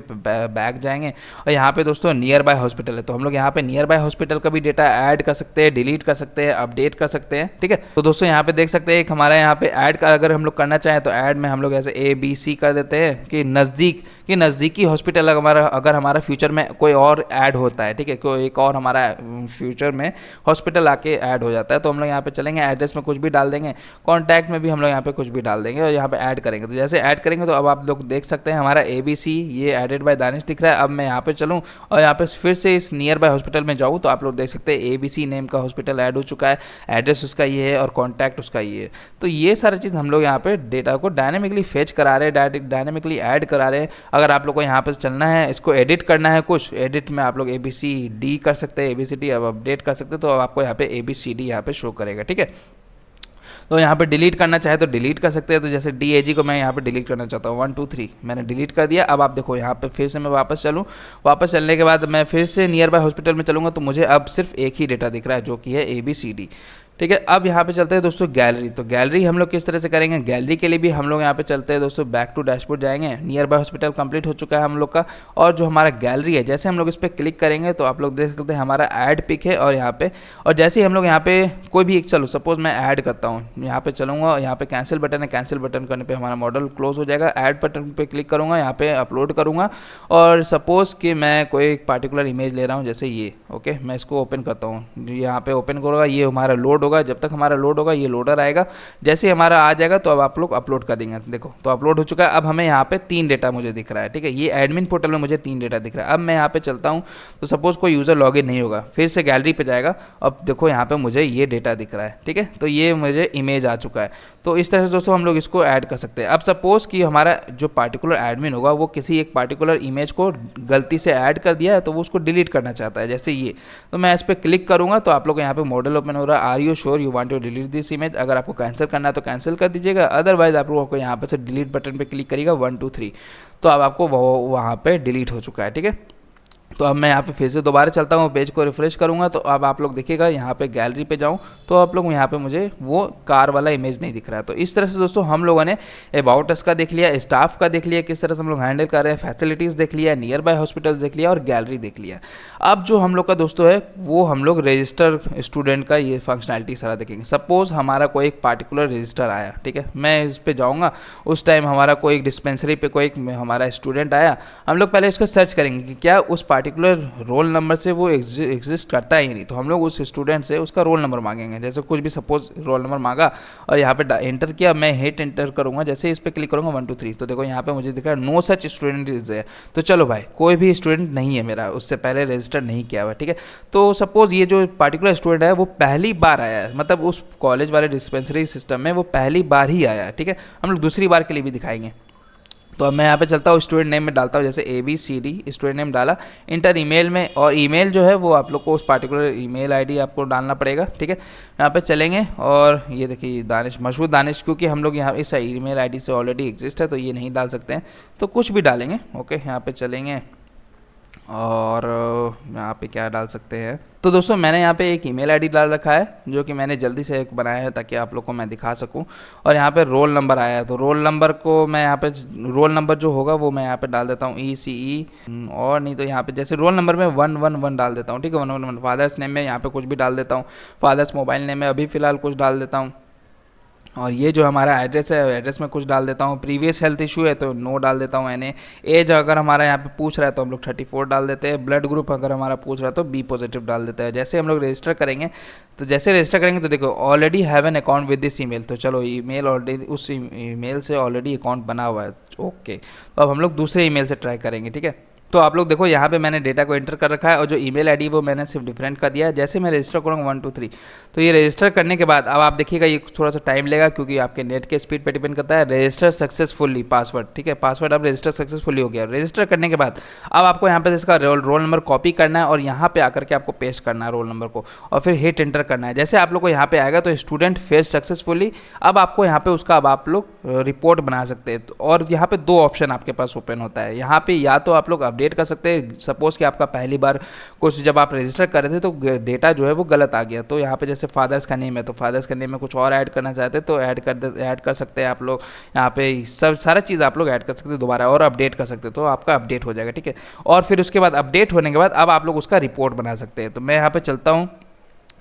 बैक जाएंगे और यहाँ पे दोस्तों नियर बाय हॉस्पिटल है, तो हम लोग यहाँ पे नियर बाय हॉस्पिटल का भी डेटा ऐड कर सकते हैं, डिलीट कर सकते हैं, अपडेट कर सकते हैं, ठीक है। तो दोस्तों यहाँ पे देख सकते हैं एक हमारा यहाँ पे ऐड का अगर हम लोग करना चाहें तो ऐड में हम लोग ऐसे ABC कर देते हैं कि नज़दीक कि नज़दीकी हॉस्पिटल अगर हमारा फ्यूचर में कोई और ऐड होता है, ठीक है, कोई एक और हमारा फ्यूचर में हॉस्पिटल आके ऐड हो जाता है, तो हम लोग यहाँ पे चलेंगे, एड्रेस में कुछ भी डाल देंगे, कॉन्टैक्ट में भी हम लोग यहाँ पे कुछ भी डाल देंगे और यहाँ पे ऐड करेंगे। तो जैसे ऐड करेंगे तो अब आप लोग देख सकते हैं हमारा ABC ये एडेड बाय दानिश दिख रहा है। अब मैं यहाँ पे चलूँ और यहाँ पे फिर से इस नियर बाय हॉस्पिटल में जाऊँ तो आप लोग देख सकते हैं ABC नेम का हॉस्पिटल ऐड हो चुका है, एड्रेस उसका ये है और कॉन्टैक्ट उसका ये है। तो ये सारी चीज़ हम लोग यहाँ पे डेटा को डायनेमिकली फेच करा रहे हैं, डायनेमिकली ऐड करा रहे हैं। अगर आप लोग को यहाँ पे चलना है, इसको एडिट करना है, कुछ एडिट में आप लोग ABCD कर सकते हैं, ABCD अब अपडेट कर सकते हैं, तो अब आपको यहाँ पे ABCD यहाँ पे शो करेगा, ठीक है। तो यहाँ पे डिलीट करना चाहे तो डिलीट कर सकते हैं। तो जैसे DAG को मैं यहाँ पे डिलीट करना चाहता हूँ, 1 2 3 मैंने डिलीट कर दिया। अब आप देखो यहाँ पे फिर से मैं वापस चलूँ, वापस चलने के बाद मैं फिर से नियर बाय हॉस्पिटल में चलूँगा तो मुझे अब सिर्फ एक ही डेटा दिख रहा है जो कि है ABCD, ठीक है। अब यहाँ पे चलते हैं दोस्तों गैलरी। तो गैलरी हम लोग किस तरह से करेंगे, गैलरी के लिए भी हम लोग यहाँ पे चलते हैं दोस्तों, बैक टू डैशबोर्ड जाएंगे। नियर बाय हॉस्पिटल कंप्लीट हो चुका है हम लोग का, और जो हमारा गैलरी है जैसे हम लोग इस पर क्लिक करेंगे तो आप लोग देख सकते हैं हमारा ऐड पिक है और यहाँ पे, और जैसे ही हम लोग यहाँ पे कोई भी एक, चलो सपोज मैं ऐड करता हूँ, यहाँ पे चलूँगा, यहाँ पे कैंसिल बटन है, कैंसिल बटन करने पर हमारा मॉडल क्लोज हो जाएगा। ऐड बटन पर क्लिक करूँगा, यहाँ पे अपलोड करूँगा और सपोज कि मैं कोई एक पार्टिकुलर इमेज ले रहा हूँ जैसे ये, ओके, मैं इसको ओपन करता हूँ, यहाँ पे ओपन करूँगा, ये हमारा लोड होगा। जब तक हमारा लोड होगा ये लोडर आएगा, जैसे ही हमारा आ जाएगा तो अब आप लोग अपलोड कर देंगे। देखो तो अपलोड हो चुका है। अब हमें यहाँ पे 3 डेटा मुझे दिख रहा है, ठीक है, ये एडमिन पोर्टल में मुझे 3 डेटा दिख रहा है। अब मैं यहाँ पे चलता हूँ तो सपोज कोई यूज़र लॉगिन नहीं होगा, फिर से गैलरी पे जाएगा, अब देखो यहाँ पे मुझे ये डेटा दिख रहा है, ठीक है, तो ये मुझे इमेज आ चुका है। तो इस तरह से दोस्तों हम लोग इसको ऐड कर सकते हैं। अब सपोज कि हमारा जो पार्टिकुलर एडमिन होगा वो किसी एक पार्टिकुलर इमेज को गलती से ऐड कर दिया है तो वो उसको डिलीट करना चाहता है, जैसे ये, तो मैं इस पर क्लिक करूँगा तो आप लोग यहाँ पे मॉडल ओपन हो रहा है, are you sure you want to delete this image. अगर आपको कैंसिल करना है तो कैंसिल कर दीजिएगा, अदरवाइज आप लोगों को यहाँ पे से डिलीट बटन पे क्लिक करिएगा 1 2 3, तो अब आपको वो वहाँ पे डिलीट हो चुका है, ठीक है। तो अब मैं यहाँ पे फिर से दोबारा चलता हूँ, पेज को रिफ्रेश करूँगा तो अब आप लोग देखिएगा यहाँ पे गैलरी पे जाऊँ तो आप लोग यहाँ पे मुझे वो कार वाला इमेज नहीं दिख रहा है। तो इस तरह से दोस्तों हम लोगों ने अबाउट अस का देख लिया, स्टाफ का देख लिया, किस तरह से हम लोग हैंडल कर रहे हैं, फैसिलिटीज़ देख लिया, नियर बाय हॉस्पिटल्स देख लिया और गैलरी देख लिया। अब जो हम लोग का दोस्तों है वो हम लोग रजिस्टर स्टूडेंट का ये फंक्शनैलिटी सारा देखेंगे। सपोज़ हमारा कोई एक पार्टिकुलर रजिस्टर आया, ठीक है, मैं इस पर जाऊँगा, उस टाइम हमारा कोई डिस्पेंसरी पे कोई हमारा स्टूडेंट आया, हम लोग पहले इसको सर्च करेंगे कि क्या उस पार्टिकुलर रोल नंबर से वो एग्जिस्ट करता है ही नहीं, तो हम लोग उस स्टूडेंट से उसका रोल नंबर मांगेंगे। जैसे कुछ भी सपोज रोल नंबर मांगा और यहाँ पे एंटर किया, मैं हिट एंटर करूँगा, जैसे इस पर क्लिक करूँगा 1 2 3, तो देखो यहाँ पे मुझे दिख रहा है no such student is there. तो चलो भाई कोई भी स्टूडेंट नहीं है मेरा, उससे पहले रजिस्टर नहीं किया हुआ, ठीक है। तो सपोज ये जो पार्टिकुलर स्टूडेंट है वो पहली बार आया है, मतलब उस कॉलेज वाले डिस्पेंसरी सिस्टम में वो पहली बार ही आया है, ठीक है। हम लोग दूसरी बार के लिए भी दिखाएंगे। तो अब मैं यहाँ पे चलता हूँ, स्टूडेंट नेम में डालता हूँ, जैसे ABCD स्टूडेंट नेम डाला, इंटर ईमेल में, और ईमेल जो है वो आप लोग को उस पार्टिकुलर ईमेल आईडी आपको डालना पड़ेगा, ठीक है। यहाँ पे चलेंगे और ये देखिए दानिश, मशहूर दानिश, क्योंकि हम लोग यहाँ इस ईमेल आईडी से ऑलरेडी एग्जिस्ट है तो ये नहीं डाल सकते हैं, तो कुछ भी डालेंगे, ओके। यहाँ पे चलेंगे और यहाँ पे क्या डाल सकते हैं, तो दोस्तों मैंने यहाँ पे एक ईमेल आईडी डाल रखा है जो कि मैंने जल्दी से एक बनाया है ताकि आप लोग को मैं दिखा सकूं। और यहाँ पे रोल नंबर आया है तो रोल नंबर को मैं यहाँ पे, रोल नंबर जो होगा वो मैं यहाँ पे डाल देता हूँ ECE, और नहीं तो यहाँ पे जैसे रोल नंबर में 111 डाल देता हूँ, ठीक है, 111। फादर्स नेम में यहाँ पे कुछ भी डाल देता हूँ, फादर्स मोबाइल नेम में अभी फ़िलहाल कुछ डाल देता हूँ, और ये जो हमारा एड्रेस है एड्रेस में कुछ डाल देता हूँ। प्रीवियस हेल्थ इशू है तो नो डाल देता हूँ NA। एज अगर हमारा यहाँ पे पूछ रहा है तो हम लोग 34 डाल देते हैं। ब्लड ग्रुप अगर हमारा पूछ रहा है तो B पॉजिटिव डाल देते हैं। जैसे हम लोग रजिस्टर करेंगे तो जैसे रजिस्टर करेंगे तो देखो already have an account with this email, तो चलो ईमेल ऑलरेडी, उस ईमेल से ऑलरेडी अकाउंट बना हुआ है, ओके। तो अब हम लोग दूसरे ईमेल से ट्राई करेंगे, ठीक है। तो आप लोग देखो यहाँ पे मैंने डेटा को एंटर कर रखा है और जो ईमेल आईडी वो मैंने सिर्फ डिफरेंट कर दिया है। जैसे मैं रजिस्टर करूँगा 1 2 3, तो ये रजिस्टर करने के बाद अब आप देखिएगा ये थोड़ा सा टाइम लेगा क्योंकि आपके नेट के स्पीड पे डिपेंड करता है। रजिस्टर सक्सेसफुली पासवर्ड, ठीक है, पासवर्ड अब रजिस्टर सक्सेसफुली हो गया। रजिस्टर करने के बाद अब आपको यहाँ पे इसका रोल नंबर कॉपी करना है और यहाँ पे आकर के आपको पेस्ट करना है रोल नंबर को और फिर हिट एंटर करना है। जैसे आप लोग को यहाँ पे आएगा तो स्टूडेंट फेस सक्सेसफुली, अब आपको यहाँ पे उसका अब आप लोग रिपोर्ट बना सकते हैं। और यहाँ पे 2 ऑप्शन आपके पास ओपन होता है। यहाँ पे या तो आप लोग अपडेट कर सकते हैं, सपोज कि आपका पहली बार कुछ जब आप रजिस्टर कर रहे थे तो डेटा जो है वो गलत आ गया, तो यहाँ पे जैसे फादर्स का नेम है तो फादर्स का नेम में कुछ और ऐड करना चाहते हैं तो ऐड कर सकते हैं आप लोग। यहाँ पे सब सारा चीज़ आप लोग ऐड कर सकते हैं दोबारा और अपडेट कर सकते हैं, तो आपका अपडेट हो जाएगा, ठीक है। और फिर उसके बाद अपडेट होने के बाद अब आप लोग उसका रिपोर्ट बना सकते हैं। तो मैं यहाँ पे चलता हूँ,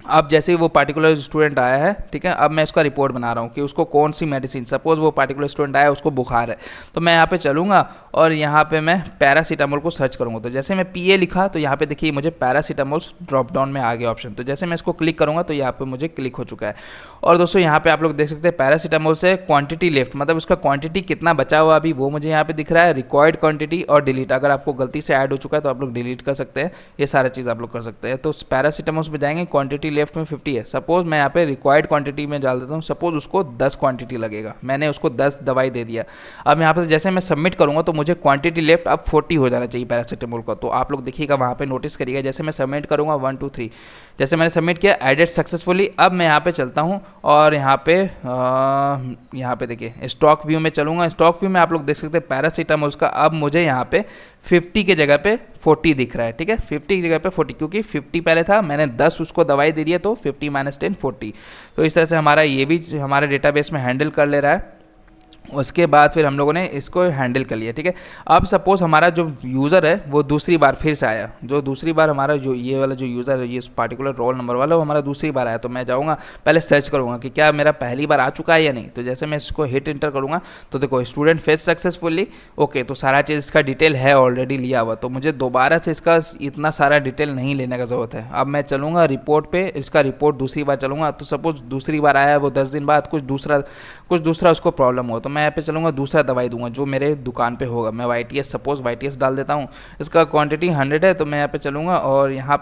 अब जैसे ही वो पार्टिकुलर स्टूडेंट आया है, ठीक है, अब मैं इसका रिपोर्ट बना रहा हूँ कि उसको कौन सी मेडिसिन, सपोज वो पार्टिकुलर स्टूडेंट आया उसको बुखार है, तो मैं यहाँ पे चलूँगा और यहाँ पे मैं पैरासीटामोल को सर्च करूँगा। तो जैसे मैं पीए लिखा तो यहाँ पे देखिए मुझे पैरासीटामोल ड्रॉप डाउन में आ गया ऑप्शन। तो जैसे मैं इसको क्लिक करूँगा तो यहाँ पे मुझे क्लिक हो चुका है। और दोस्तों यहाँ पे आप लोग देख सकते हैं पैरासीटामोल से क्वांटिटी लेफ्ट, मतलब उसका क्वांटिटी कितना बचा हुआ अभी वो मुझे यहाँ पे दिख रहा है, रिक्वायर्ड क्वांटिटी और डिलीट। अगर आपको गलती से ऐड हो चुका है तो आप लोग डिलीट कर सकते हैं, ये सारा चीज़ आप लोग कर सकते हैं। तो पैरासीटामोल में जाएंगे, क्वांटिटी लेफ्ट में 50 है। सपोज मैं यहाँ पे रिक्वायर्ड क्वांटिटी में डाल देता हूँ, सपोज उसको 10 क्वांटिटी लगेगा, मैंने उसको 10 दवाई दे दिया। अब यहाँ पे जैसे मैं सबमिट करूँगा तो मुझे क्वांटिटी लेफ्ट अब 40 हो जाना चाहिए पैरासीटामोल का। तो आप लोग देखिएगा वहाँ पे नोटिस करिएगा, जैसे मैं सबमिट करूँगा 1 2 3, जैसे मैंने सबमिट किया एडेड सक्सेसफुली। अब मैं यहाँ पे चलता हूँ और यहाँ पे देखिए स्टॉक व्यू में चलूँगा। स्टॉक व्यू में आप लोग देख सकते हैं पैरासीटामोल का अब मुझे यहाँ पे 50 के जगह पे 40 दिख रहा है, ठीक है, 50 की जगह पे 40, क्योंकि 50 पहले था, मैंने 10 उसको दवाई दे दिया तो 50 - 10 40। तो इस तरह से हमारा ये भी हमारे डेटाबेस में हैंडल कर ले रहा है। उसके बाद फिर हम लोगों ने इसको हैंडल कर लिया, ठीक है। अब सपोज हमारा जो यूज़र है वो दूसरी बार फिर से आया, जो दूसरी बार हमारा जो ये वाला जो यूज़र है, ये पार्टिकुलर रोल नंबर वाला, वो हमारा दूसरी बार आया। तो मैं जाऊँगा पहले सर्च करूँगा कि क्या मेरा पहली बार आ चुका है या नहीं। तो जैसे मैं इसको हिट इंटर करूँगा तो देखो स्टूडेंट फेस सक्सेसफुली, ओके, तो सारा चीज़ इसका डिटेल है ऑलरेडी लिया हुआ, तो मुझे दोबारा से इसका इतना सारा डिटेल नहीं लेने का ज़रूरत है। अब मैं चलूँगा रिपोर्ट पे, इसका रिपोर्ट दूसरी बार चलूँगा। तो सपोज दूसरी बार आया वो 10 दिन बाद, कुछ दूसरा उसको प्रॉब्लम हो, तो मैं यहाँ पे चलूँगा दूसरा दवाई दूंगा जो मेरे दुकान पे होगा। मैं YTS सपोज YTS डाल देता हूँ, इसका क्वांटिटी 100 है, तो मैं यहाँ पे चलूँगा और यहाँ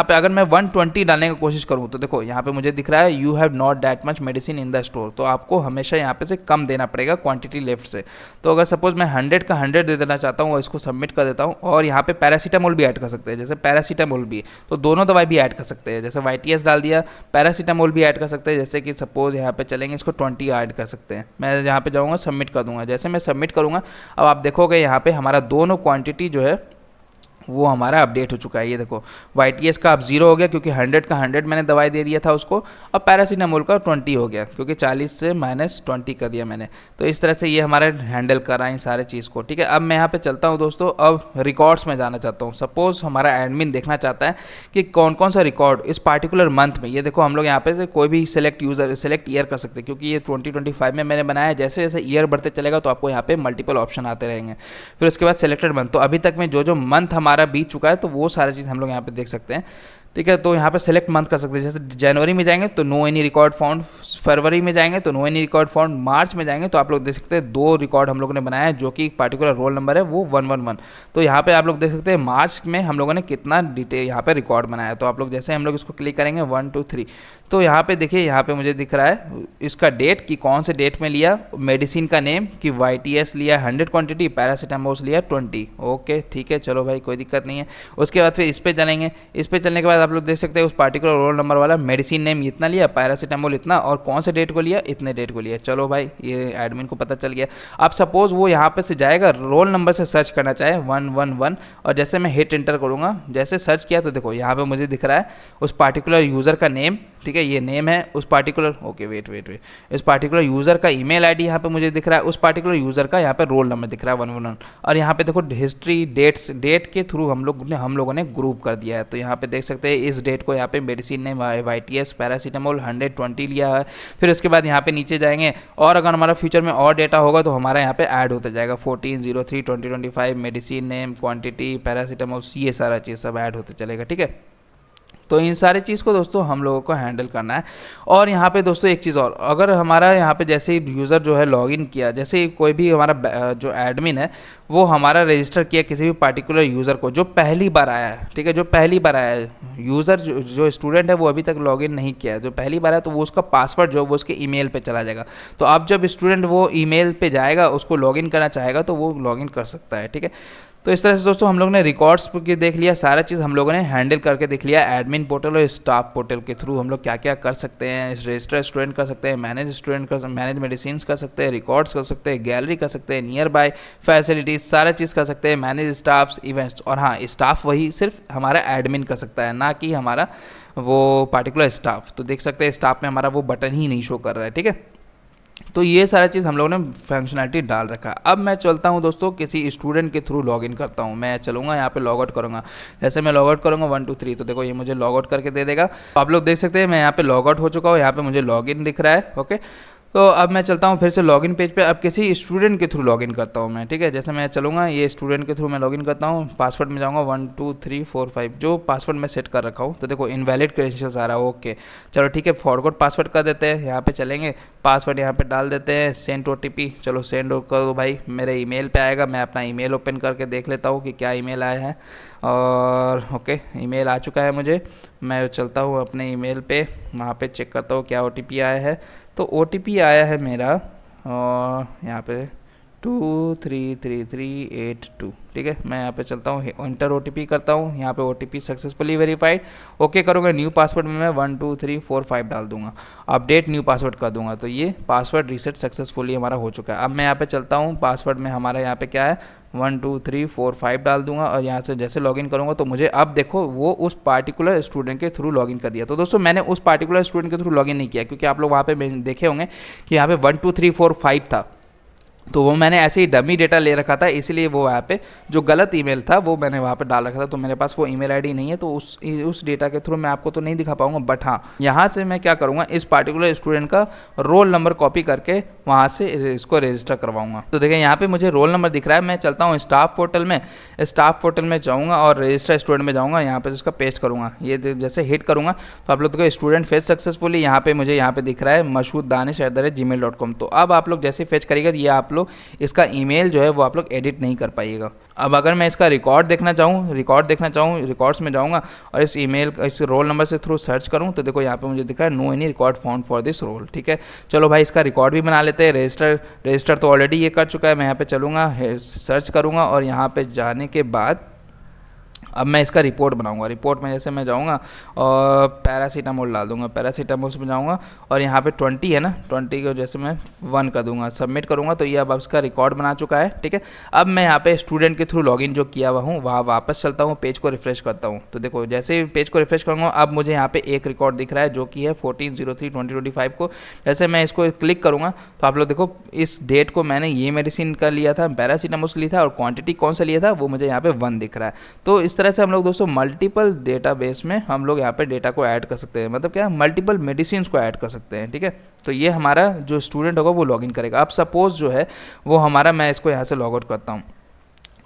पे अगर मैं 120 डालने की कोशिश करूँ तो देखो यहाँ पे मुझे दिख रहा है you have not that much medicine in the store. तो आपको हमेशा यहाँ पे से कम देना पड़ेगा क्वांटिटी लेफ्ट से। तो अगर सपोज मैं 100 का 100 दे देना चाहता हूँ और इसको सबमिट कर देता हूँ, और यहाँ पे पैरासीटामोल भी ऐड कर सकते हैं, जैसे पैरासीटामोल भी, तो दोनों दवाई भी ऐड कर सकते हैं। जैसे YTS डाल दिया, पैरासीटामोल भी ऐड कर सकते हैं, जैसे कि सपोज यहाँ पे चलेंगे इसको 20 ऐड कर सकते हैं। मैं यहाँ पे जाऊँगा सबमिट कर दूंगा। जैसे मैं सबमिट करूँगा अब आप देखोगे यहाँ पे हमारा दोनों क्वांटिटी जो है वो हमारा अपडेट हो चुका है। ये देखो YTS का अब 0 हो गया क्योंकि 100 का 100 मैंने दवाई दे दिया था उसको। अब पैरासीटामोल का 20 हो गया क्योंकि 40 से -20 कर दिया मैंने। तो इस तरह से ये हमारे हैंडल कर रहा है सारे चीज़ को, ठीक है। अब मैं यहाँ पे चलता हूँ दोस्तों, अब रिकॉर्ड्स में जाना चाहता हूँ। सपोज हमारा एडमिन देखना चाहता है कि कौन कौन सा रिकॉर्ड इस पार्टिकुलर मंथ में, ये देखो हम लोग यहाँ पे से कोई भी सिलेक्ट ईयर कर सकते हैं, क्योंकि ये 2025 में मैंने बनाया है। जैसे जैसे ईयर बढ़ते चलेगा तो आपको यहाँ पे मल्टीपल ऑप्शन आते रहेंगे। फिर उसके बाद सिलेक्टेड मंथ, तो अभी तक में जो मंथ हमारा बीत चुका है तो वो सारी चीज़ हम लोग यहाँ पे देख सकते हैं, ठीक है। तो यहाँ पे सेलेक्ट मंथ कर सकते हैं, जैसे जनवरी में जाएंगे तो नो एनी रिकॉर्ड फाउंड, फरवरी में जाएंगे तो नो एनी रिकॉर्ड फाउंड, मार्च में जाएंगे तो आप लोग देख सकते हैं 2 रिकॉर्ड हम लोगों ने बनाया है, जो कि एक पार्टिकुलर रोल नंबर है वो 111। तो यहाँ पे आप लोग देख सकते हैं मार्च में हम लोगों ने कितना डिटेल यहाँ पे रिकॉर्ड बनाया। तो आप लोग जैसे हम लोग इसको क्लिक करेंगे 1 2 3, तो यहाँ पे देखिए यहाँ पे मुझे दिख रहा है इसका डेट कि कौन से डेट में लिया, मेडिसिन का नेम कि YTS लिया 100 क्वांटिटी, पैरासीटामोल लिया 20। ओके ठीक है, चलो भाई कोई दिक्कत नहीं है। उसके बाद फिर इस पर चलेंगे, इस पर चलने के बाद आप लोग देख सकते हैं उस पार्टिकुलर रोल नंबर वाला मेडिसिन नेम इतना लिया, पैरासीटामोल इतना, और कौन से डेट को लिया, इतने डेट को लिया। चलो भाई ये एडमिन को पता चल गया। अब सपोज वो यहाँ पे से जाएगा रोल नंबर से सर्च करना चाहे 111, और जैसे मैं हिट एंटर करूँगा, जैसे सर्च किया तो देखो यहाँ पे मुझे दिख रहा है उस पार्टिकुलर यूज़र का नेम, ठीक है, ये नेम है उस पार्टिकुलर, ओके वेट, इस पार्टिकुलर यूज़र का ईमेल आईडी यहाँ पे मुझे दिख रहा है, उस पार्टिकुलर यूज़र का यहाँ पे रोल नंबर दिख रहा है 111, और यहाँ पे देखो हिस्ट्री डेट के थ्रू हम लोगों ने ग्रुप कर दिया है। तो यहाँ पे देख सकते हैं इस डेट को यहाँ पे मेडिसिन नेम YTS पैरासीटामोल 120 लिया है। फिर उसके बाद यहाँ पे नीचे जाएंगे, और अगर हमारा फ्यूचर में और डेटा होगा तो हमारा यहाँ पे ऐड होता जाएगा 14/03/2025 मेडिसिन नेम क्वान्टिटी पैरासीटामोल, ये सारा चीज़ सब ऐड होते चलेगा, ठीक है। तो इन सारी चीज़ को दोस्तों हम लोगों को हैंडल करना है। और यहाँ पे दोस्तों एक चीज़ और, अगर हमारा यहाँ पे जैसे ही यूज़र जो है लॉगिन किया, जैसे ही कोई भी हमारा जो एडमिन है वो हमारा रजिस्टर किया किसी भी पार्टिकुलर यूज़र को जो पहली बार आया है, ठीक है, जो पहली बार आया है यूज़र, जो स्टूडेंट है वो अभी तक लॉगिन नहीं किया है, जो पहली बार है, तो वो उसका पासवर्ड जो वो उसके ईमेल पे चला जाएगा। तो अब जब स्टूडेंट वो ईमेल पे जाएगा, उसको लॉगिन करना चाहेगा तो वो लॉगिन कर सकता है, ठीक है। तो इस तरह से दोस्तों हम लोग ने रिकॉर्ड्स के देख लिया, सारा चीज़ हम लोगों ने हैंडल करके देख लिया। एडमिन पोर्टल और स्टाफ पोर्टल के थ्रू हम लोग क्या क्या कर सकते हैं, रजिस्टर स्टूडेंट कर सकते हैं, मैनेज मेडिसिन कर सकते हैं, रिकॉर्ड्स कर सकते हैं, गैलरी कर सकते हैं, नियर बाय फैसिलिटीज़ सारा चीज़ कर सकते हैं, मैनेज स्टाफ्स इवेंट्स। और हाँ, स्टाफ वही सिर्फ हमारा एडमिन कर सकता है, ना कि हमारा वो पार्टिकुलर स्टाफ। तो देख सकते हैं स्टाफ में हमारा वो बटन ही नहीं शो कर रहा है, ठीक है। तो ये सारा चीज़ हम लोगों ने फंक्शनैलिटी डाल रखा है। अब मैं चलता हूँ दोस्तों किसी स्टूडेंट के थ्रू लॉगिन करता हूँ। मैं चलूँगा यहाँ पे लॉग आउट करूँगा। जैसे मैं लॉग आउट करूँगा 1 2 3, तो देखो ये मुझे लॉग आउट करके दे देगा। तो आप लोग देख सकते हैं मैं यहाँ पे लॉग आउट हो चुका हूँ, यहाँ पे मुझे लॉगिन दिख रहा है। ओके, तो अब मैं चलता हूँ फिर से लॉगिन पेज पे। अब किसी स्टूडेंट के थ्रू लॉगिन करता हूँ मैं, ठीक है। जैसे मैं चलूँगा ये स्टूडेंट के थ्रू मैं लॉगिन करता हूँ। पासवर्ड में जाऊँगा 1 2 3 4 5, जो पासवर्ड मैं सेट कर रखा हूँ। तो देखो इनवैलिड क्रेडेंशियल्स आ रहा है। ओके चलो ठीक है, फॉरगॉट पासवर्ड कर देते हैं। यहाँ पे चलेंगे, पासवर्ड यहाँ पे डाल देते हैं, सेंड OTP। चलो सेंड कर दो भाई, मेरे ईमेल पे आएगा। मैं अपना ईमेल ओपन करके देख लेता हूँ कि क्या ईमेल आया है। और ओके ईमेल आ चुका है मुझे। मैं चलता हूँ अपने ईमेल पे, वहाँ पे चेक करता हूँ क्या OTP आया है। तो OTP आया है मेरा और यहाँ पे 233382, ठीक है। मैं यहाँ पे चलता हूँ, इंटर OTP करता हूँ। यहाँ पे OTP सक्सेसफुली वेरीफाइड। ओके करूँगा, न्यू पासवर्ड में मैं 1 2 3 4 5 डाल दूंगा, अपडेट न्यू पासवर्ड कर दूंगा। तो ये पासवर्ड रीसेट सक्सेसफुली हमारा हो चुका है। अब मैं यहाँ पे चलता हूँ, पासवर्ड में हमारा यहाँ पे क्या है 1 2 3 4 5 डाल दूंगा और यहाँ से जैसे लॉगिन करूँगा तो मुझे अब देखो वो उस पार्टिकुलर स्टूडेंट के थ्रू लॉगिन कर दिया। तो दोस्तों मैंने उस पार्टिकुलर स्टूडेंट के थ्रू लॉगिन नहीं किया, क्योंकि आप लोग वहाँ पे देखे होंगे कि यहाँ पे 1 2 3 4 5 था। तो वो मैंने ऐसे ही डमी डेटा ले रखा था, इसलिए वो वहाँ पे जो गलत ईमेल था वो मैंने वहाँ पे डाल रखा था। तो मेरे पास वो ईमेल आईडी नहीं है, तो उस डेटा के थ्रू मैं आपको तो नहीं दिखा पाऊंगा। बट हाँ, यहाँ से मैं क्या करूँगा, इस पार्टिकुलर स्टूडेंट का रोल नंबर कॉपी करके वहाँ से इसको रजिस्टर करवाऊंगा। तो देखिए यहाँ पे मुझे रोल नंबर दिख रहा है। मैं चलता हूँ स्टाफ पोर्टल में, स्टाफ पोर्टल में जाऊँगा और रजिस्टर स्टूडेंट में जाऊँगा। यहाँ पे उसका पेस्ट करूँगा, ये जैसे हिट करूँगा तो आप लोग देखो स्टूडेंट फेच सक्सेसफुली यहाँ पे मुझे यहाँ पे दिख रहा है mashooddanish@gmail.com। तो अब आप लोग जैसे फेच करिएगा, ये आप लोग इसका ईमेल जो है वो आप लोग एडिट नहीं कर पाइएगा। अब अगर मैं इसका रिकॉर्ड देखना चाहूँ, रिकॉर्ड्स में जाऊँगा और इस ईमेल इस रोल नंबर से थ्रू सर्च करूँ तो देखो यहाँ पे मुझे दिख रहा है no any record found for this roll, ठीक है। चलो भाई इसका रिकॉर्ड भी बना लेते हैं। रजिस्टर तो ऑलरेडी ये कर चुका है। मैं यहाँ पे चलूँगा, सर्च करूँगा और यहाँ पे जाने के बाद अब मैं इसका रिपोर्ट बनाऊंगा। रिपोर्ट में जैसे मैं जाऊंगा और पैरासीटामोल डाल दूंगा, पैरासीटामोल में जाऊंगा और यहाँ पे 20 है ना, 20 को जैसे मैं 1 कर दूंगा, सबमिट करूंगा। तो ये अब इसका रिकॉर्ड बना चुका है, ठीक है। अब मैं यहाँ पे स्टूडेंट के थ्रू लॉगिन जो किया हुआ हूँ वहाँ वापस चलता हूँ, पेज को रिफ्रेश करता हूँ। तो देखो जैसे ही पेज को रिफ्रेश करूँगा अब मुझे यहाँ पे एक रिकॉर्ड दिख रहा है जो कि है 14/03/2025 को। जैसे मैं इसको क्लिक करूँगा तो आप लोग देखो इस डेट को मैंने ये मेडिसिन का लिया था, पैरासीटामोल लिया था और क्वांटिटी कौन सा लिया था वो मुझे यहाँ पे 1 दिख रहा है। तो इस तरह से हम लोग दोस्तों मल्टीपल डेटाबेस में हम लोग यहाँ पे डेटा को ऐड कर सकते हैं, मतलब क्या मल्टीपल मेडिसिन को ऐड कर सकते हैं, ठीक है। तो ये हमारा जो स्टूडेंट होगा वो लॉगिन करेगा। अब सपोज जो है वो हमारा, मैं इसको यहाँ से लॉग आउट करता हूँ।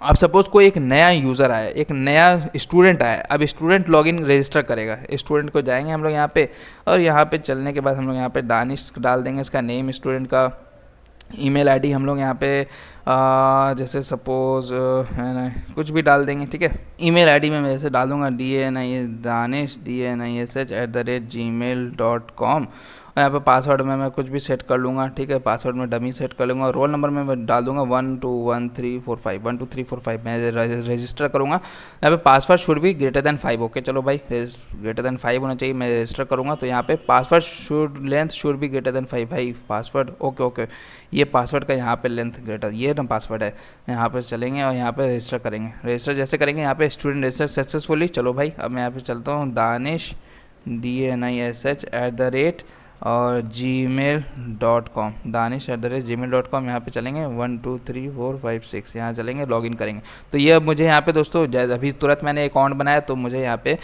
अब सपोज कोई एक नया यूज़र आया, एक नया स्टूडेंट आया। अब स्टूडेंट लॉगिन रजिस्टर करेगा। स्टूडेंट को जाएंगे हम लोग यहाँ पे और यहाँ पे चलने के बाद हम लोग यहाँ पे दानिश डाल देंगे, इसका नेम, स्टूडेंट का ईमेल आईडी हम लोग यहाँ पे जैसे सपोज है ना कुछ भी डाल देंगे, ठीक है। ईमेल आईडी में मैं जैसे डाल दूँगा danish@gmail.com। यहाँ पे पासवर्ड में मैं कुछ भी सेट कर लूँगा, ठीक है। पासवर्ड में डमी सेट कर लूँगा। रोल नंबर में मैं डाल दूँगा 121345 मैं रजिस्टर करूँगा। यहाँ पे पासवर्ड शुड भी >5। ओके चलो भाई >5 होना चाहिए। मैं रजिस्टर करूँगा तो यहाँ पे पासवर्ड शुड लेंथ शुड भी >5 भाई। पासवर्ड ओके ये पासवर्ड का यहाँ पे लेंथ ग्रेटर, ये ना पासवर्ड है। यहाँ पे चलेंगे और यहाँ पे रजिस्टर करेंगे। रजिस्टर जैसे करेंगे यहाँ पे स्टूडेंट रजिस्टर सक्सेसफुली। चलो भाई अब मैं यहाँ पे चलता हूँ दानिश DANISH@ और gmail.com, danish@gmail.com। यहाँ पे चलेंगे 1 2 3 4 5 6 यहाँ चलेंगे, लॉगिन करेंगे। तो ये मुझे यहाँ पे दोस्तों अभी तुरंत मैंने अकाउंट बनाया तो मुझे यहाँ पे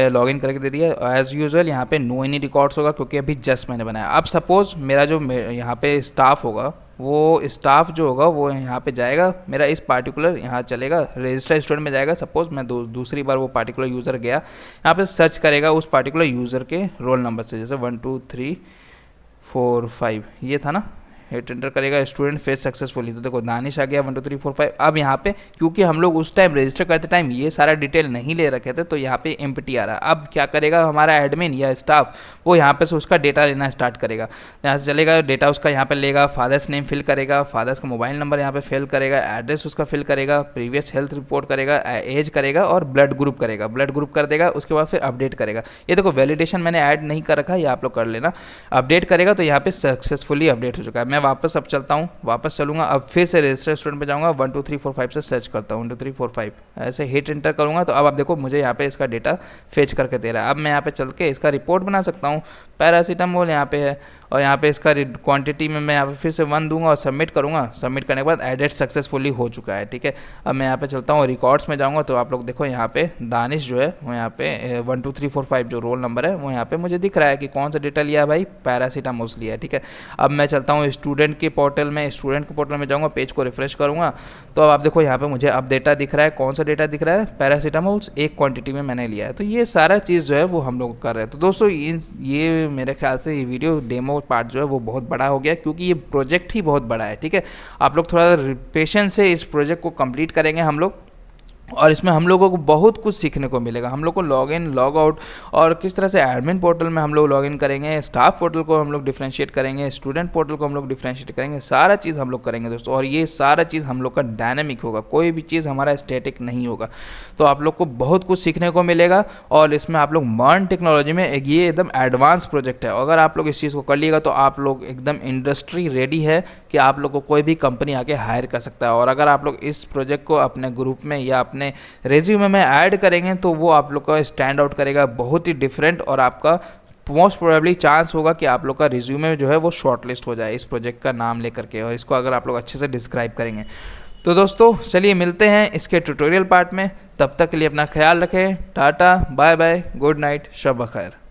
लॉगिन करके दे दिया। एज़ यूजुअल यहाँ पे नो एनी रिकॉर्ड्स होगा क्योंकि अभी जस्ट मैंने बनाया। अब सपोज़ मेरा जो यहाँ पे स्टाफ होगा वो स्टाफ जो होगा वो यहाँ पे जाएगा, मेरा इस पार्टिकुलर यहाँ चलेगा रजिस्टर स्टूडेंट में जाएगा। सपोज मैं दूसरी बार वो पार्टिकुलर यूज़र गया, यहाँ पे सर्च करेगा उस पार्टिकुलर यूज़र के रोल नंबर से, जैसे 1 2 3 4 5 ये था ना, हिट एंटर करेगा, स्टूडेंट फेच सक्सेसफुली। तो देखो दानिश आ गया 1 2 3 4 5। अब यहाँ पे क्योंकि हम लोग उस टाइम रजिस्टर करते टाइम ये सारा डिटेल नहीं ले रखे थे तो यहाँ पे एम्प्टी आ रहा है। अब क्या करेगा हमारा एडमिन या स्टाफ, वो यहाँ पे से उसका डेटा लेना स्टार्ट करेगा। यहाँ से चलेगा डेटा उसका यहाँ पे लेगा, फादर्स नेम फिल करेगा, फादर्स का मोबाइल नंबर यहाँ पे फिल करेगा, एड्रेस उसका फिल करेगा, प्रीवियस हेल्थ रिपोर्ट करेगा, एज करेगा और ब्लड ग्रुप करेगा। ब्लड ग्रुप कर देगा, उसके बाद फिर अपडेट करेगा। ये देखो वैलिडेशन मैंने ऐड नहीं कर रखा, ये आप लोग कर लेना। अपडेट करेगा तो यहाँ पे सक्सेसफुली अपडेट हो चुका है। मैं वापस अब चलता हूँ, वापस चलूँगा, अब फिर से रजिस्टर स्टूडेंट पे जाऊँगा, 1 2 3 4 5 से सर्च करता हूँ, 1 2 3 4 5 ऐसे हिट एंटर करूँगा तो अब आप देखो मुझे यहाँ पे इसका डेटा फेच करके दे रहा है। अब मैं यहाँ पे चल के इसका रिपोर्ट बना सकता हूँ। पैरासीटामोल यहाँ पे है और यहाँ पे इसका क्वांटिटी में मैं यहाँ पे फिर से 1 दूंगा और सबमिट करूँगा। सबमिट करने के बाद एडिट सक्सेसफुली हो चुका है, ठीक है। अब मैं यहाँ पे चलता हूँ रिकॉर्ड्स में जाऊँगा तो आप लोग देखो यहाँ पे दानिश जो है वो यहाँ पे 1 2 3 4 5 जो रोल नंबर है वो यहाँ पे मुझे दिख रहा है कि कौन सा डेटा लिया है भाई, पैरासीटामोल लिया है, ठीक है। अब मैं चलता हूँ स्टूडेंट के पोर्टल में जाऊँगा, पेज को रिफ्रेश करूँगा तो अब आप देखो यहाँ पे मुझे अब डेटा दिख रहा है। कौन सा डेटा दिख रहा है, पैरासीटामोल एक क्वांटिटी में मैंने लिया है। तो ये सारा चीज़ जो है वो हम लोग कर रहे हैं। तो दोस्तों ये मेरे ख्याल से ये वीडियो डेमो पार्ट जो है वो बहुत बड़ा हो गया क्योंकि ये प्रोजेक्ट ही बहुत बड़ा है, ठीक है। आप लोग थोड़ा पेशेंस से इस प्रोजेक्ट को कंप्लीट करेंगे हम लोग और इसमें हम लोगों को बहुत कुछ सीखने को मिलेगा। हम लोग को लॉग इन लॉग आउट और किस तरह से एडमिन पोर्टल में हम लोग लॉग इन करेंगे, स्टाफ पोर्टल को हम लोग डिफ्रेंशिएट करेंगे, स्टूडेंट पोर्टल को हम लोग डिफ्रेंशिएट करेंगे, सारा चीज़ हम लोग करेंगे दोस्तों। और ये सारा चीज़ हम लोग का डायनेमिक होगा, कोई भी चीज़ हमारा स्टैटिक नहीं होगा। तो आप लोग को बहुत कुछ सीखने को मिलेगा और इसमें आप लोग मर्न टेक्नोलॉजी में ये एकदम एडवांस प्रोजेक्ट है। अगर आप लोग इस चीज़ को कर लिएगा तो आप लोग एकदम इंडस्ट्री रेडी है कि आप लोग को कोई भी कंपनी आके हायर कर सकता है। और अगर आप लोग इस प्रोजेक्ट को अपने ग्रुप में या अपने रेज्यूमे में ऐड करेंगे तो वो आप लोग का स्टैंड आउट करेगा बहुत ही डिफरेंट और आपका मोस्ट प्रोबेबली चांस होगा कि आप लोग का रिज्यूमे जो है वो शॉर्टलिस्ट हो जाए इस प्रोजेक्ट का नाम लेकर के और इसको अगर आप लोग अच्छे से डिस्क्राइब करेंगे। तो दोस्तों चलिए मिलते हैं इसके ट्यूटोरियल पार्ट में, तब तक के लिए अपना ख्याल रखें। Tata bye bye, good night, शब बखैर।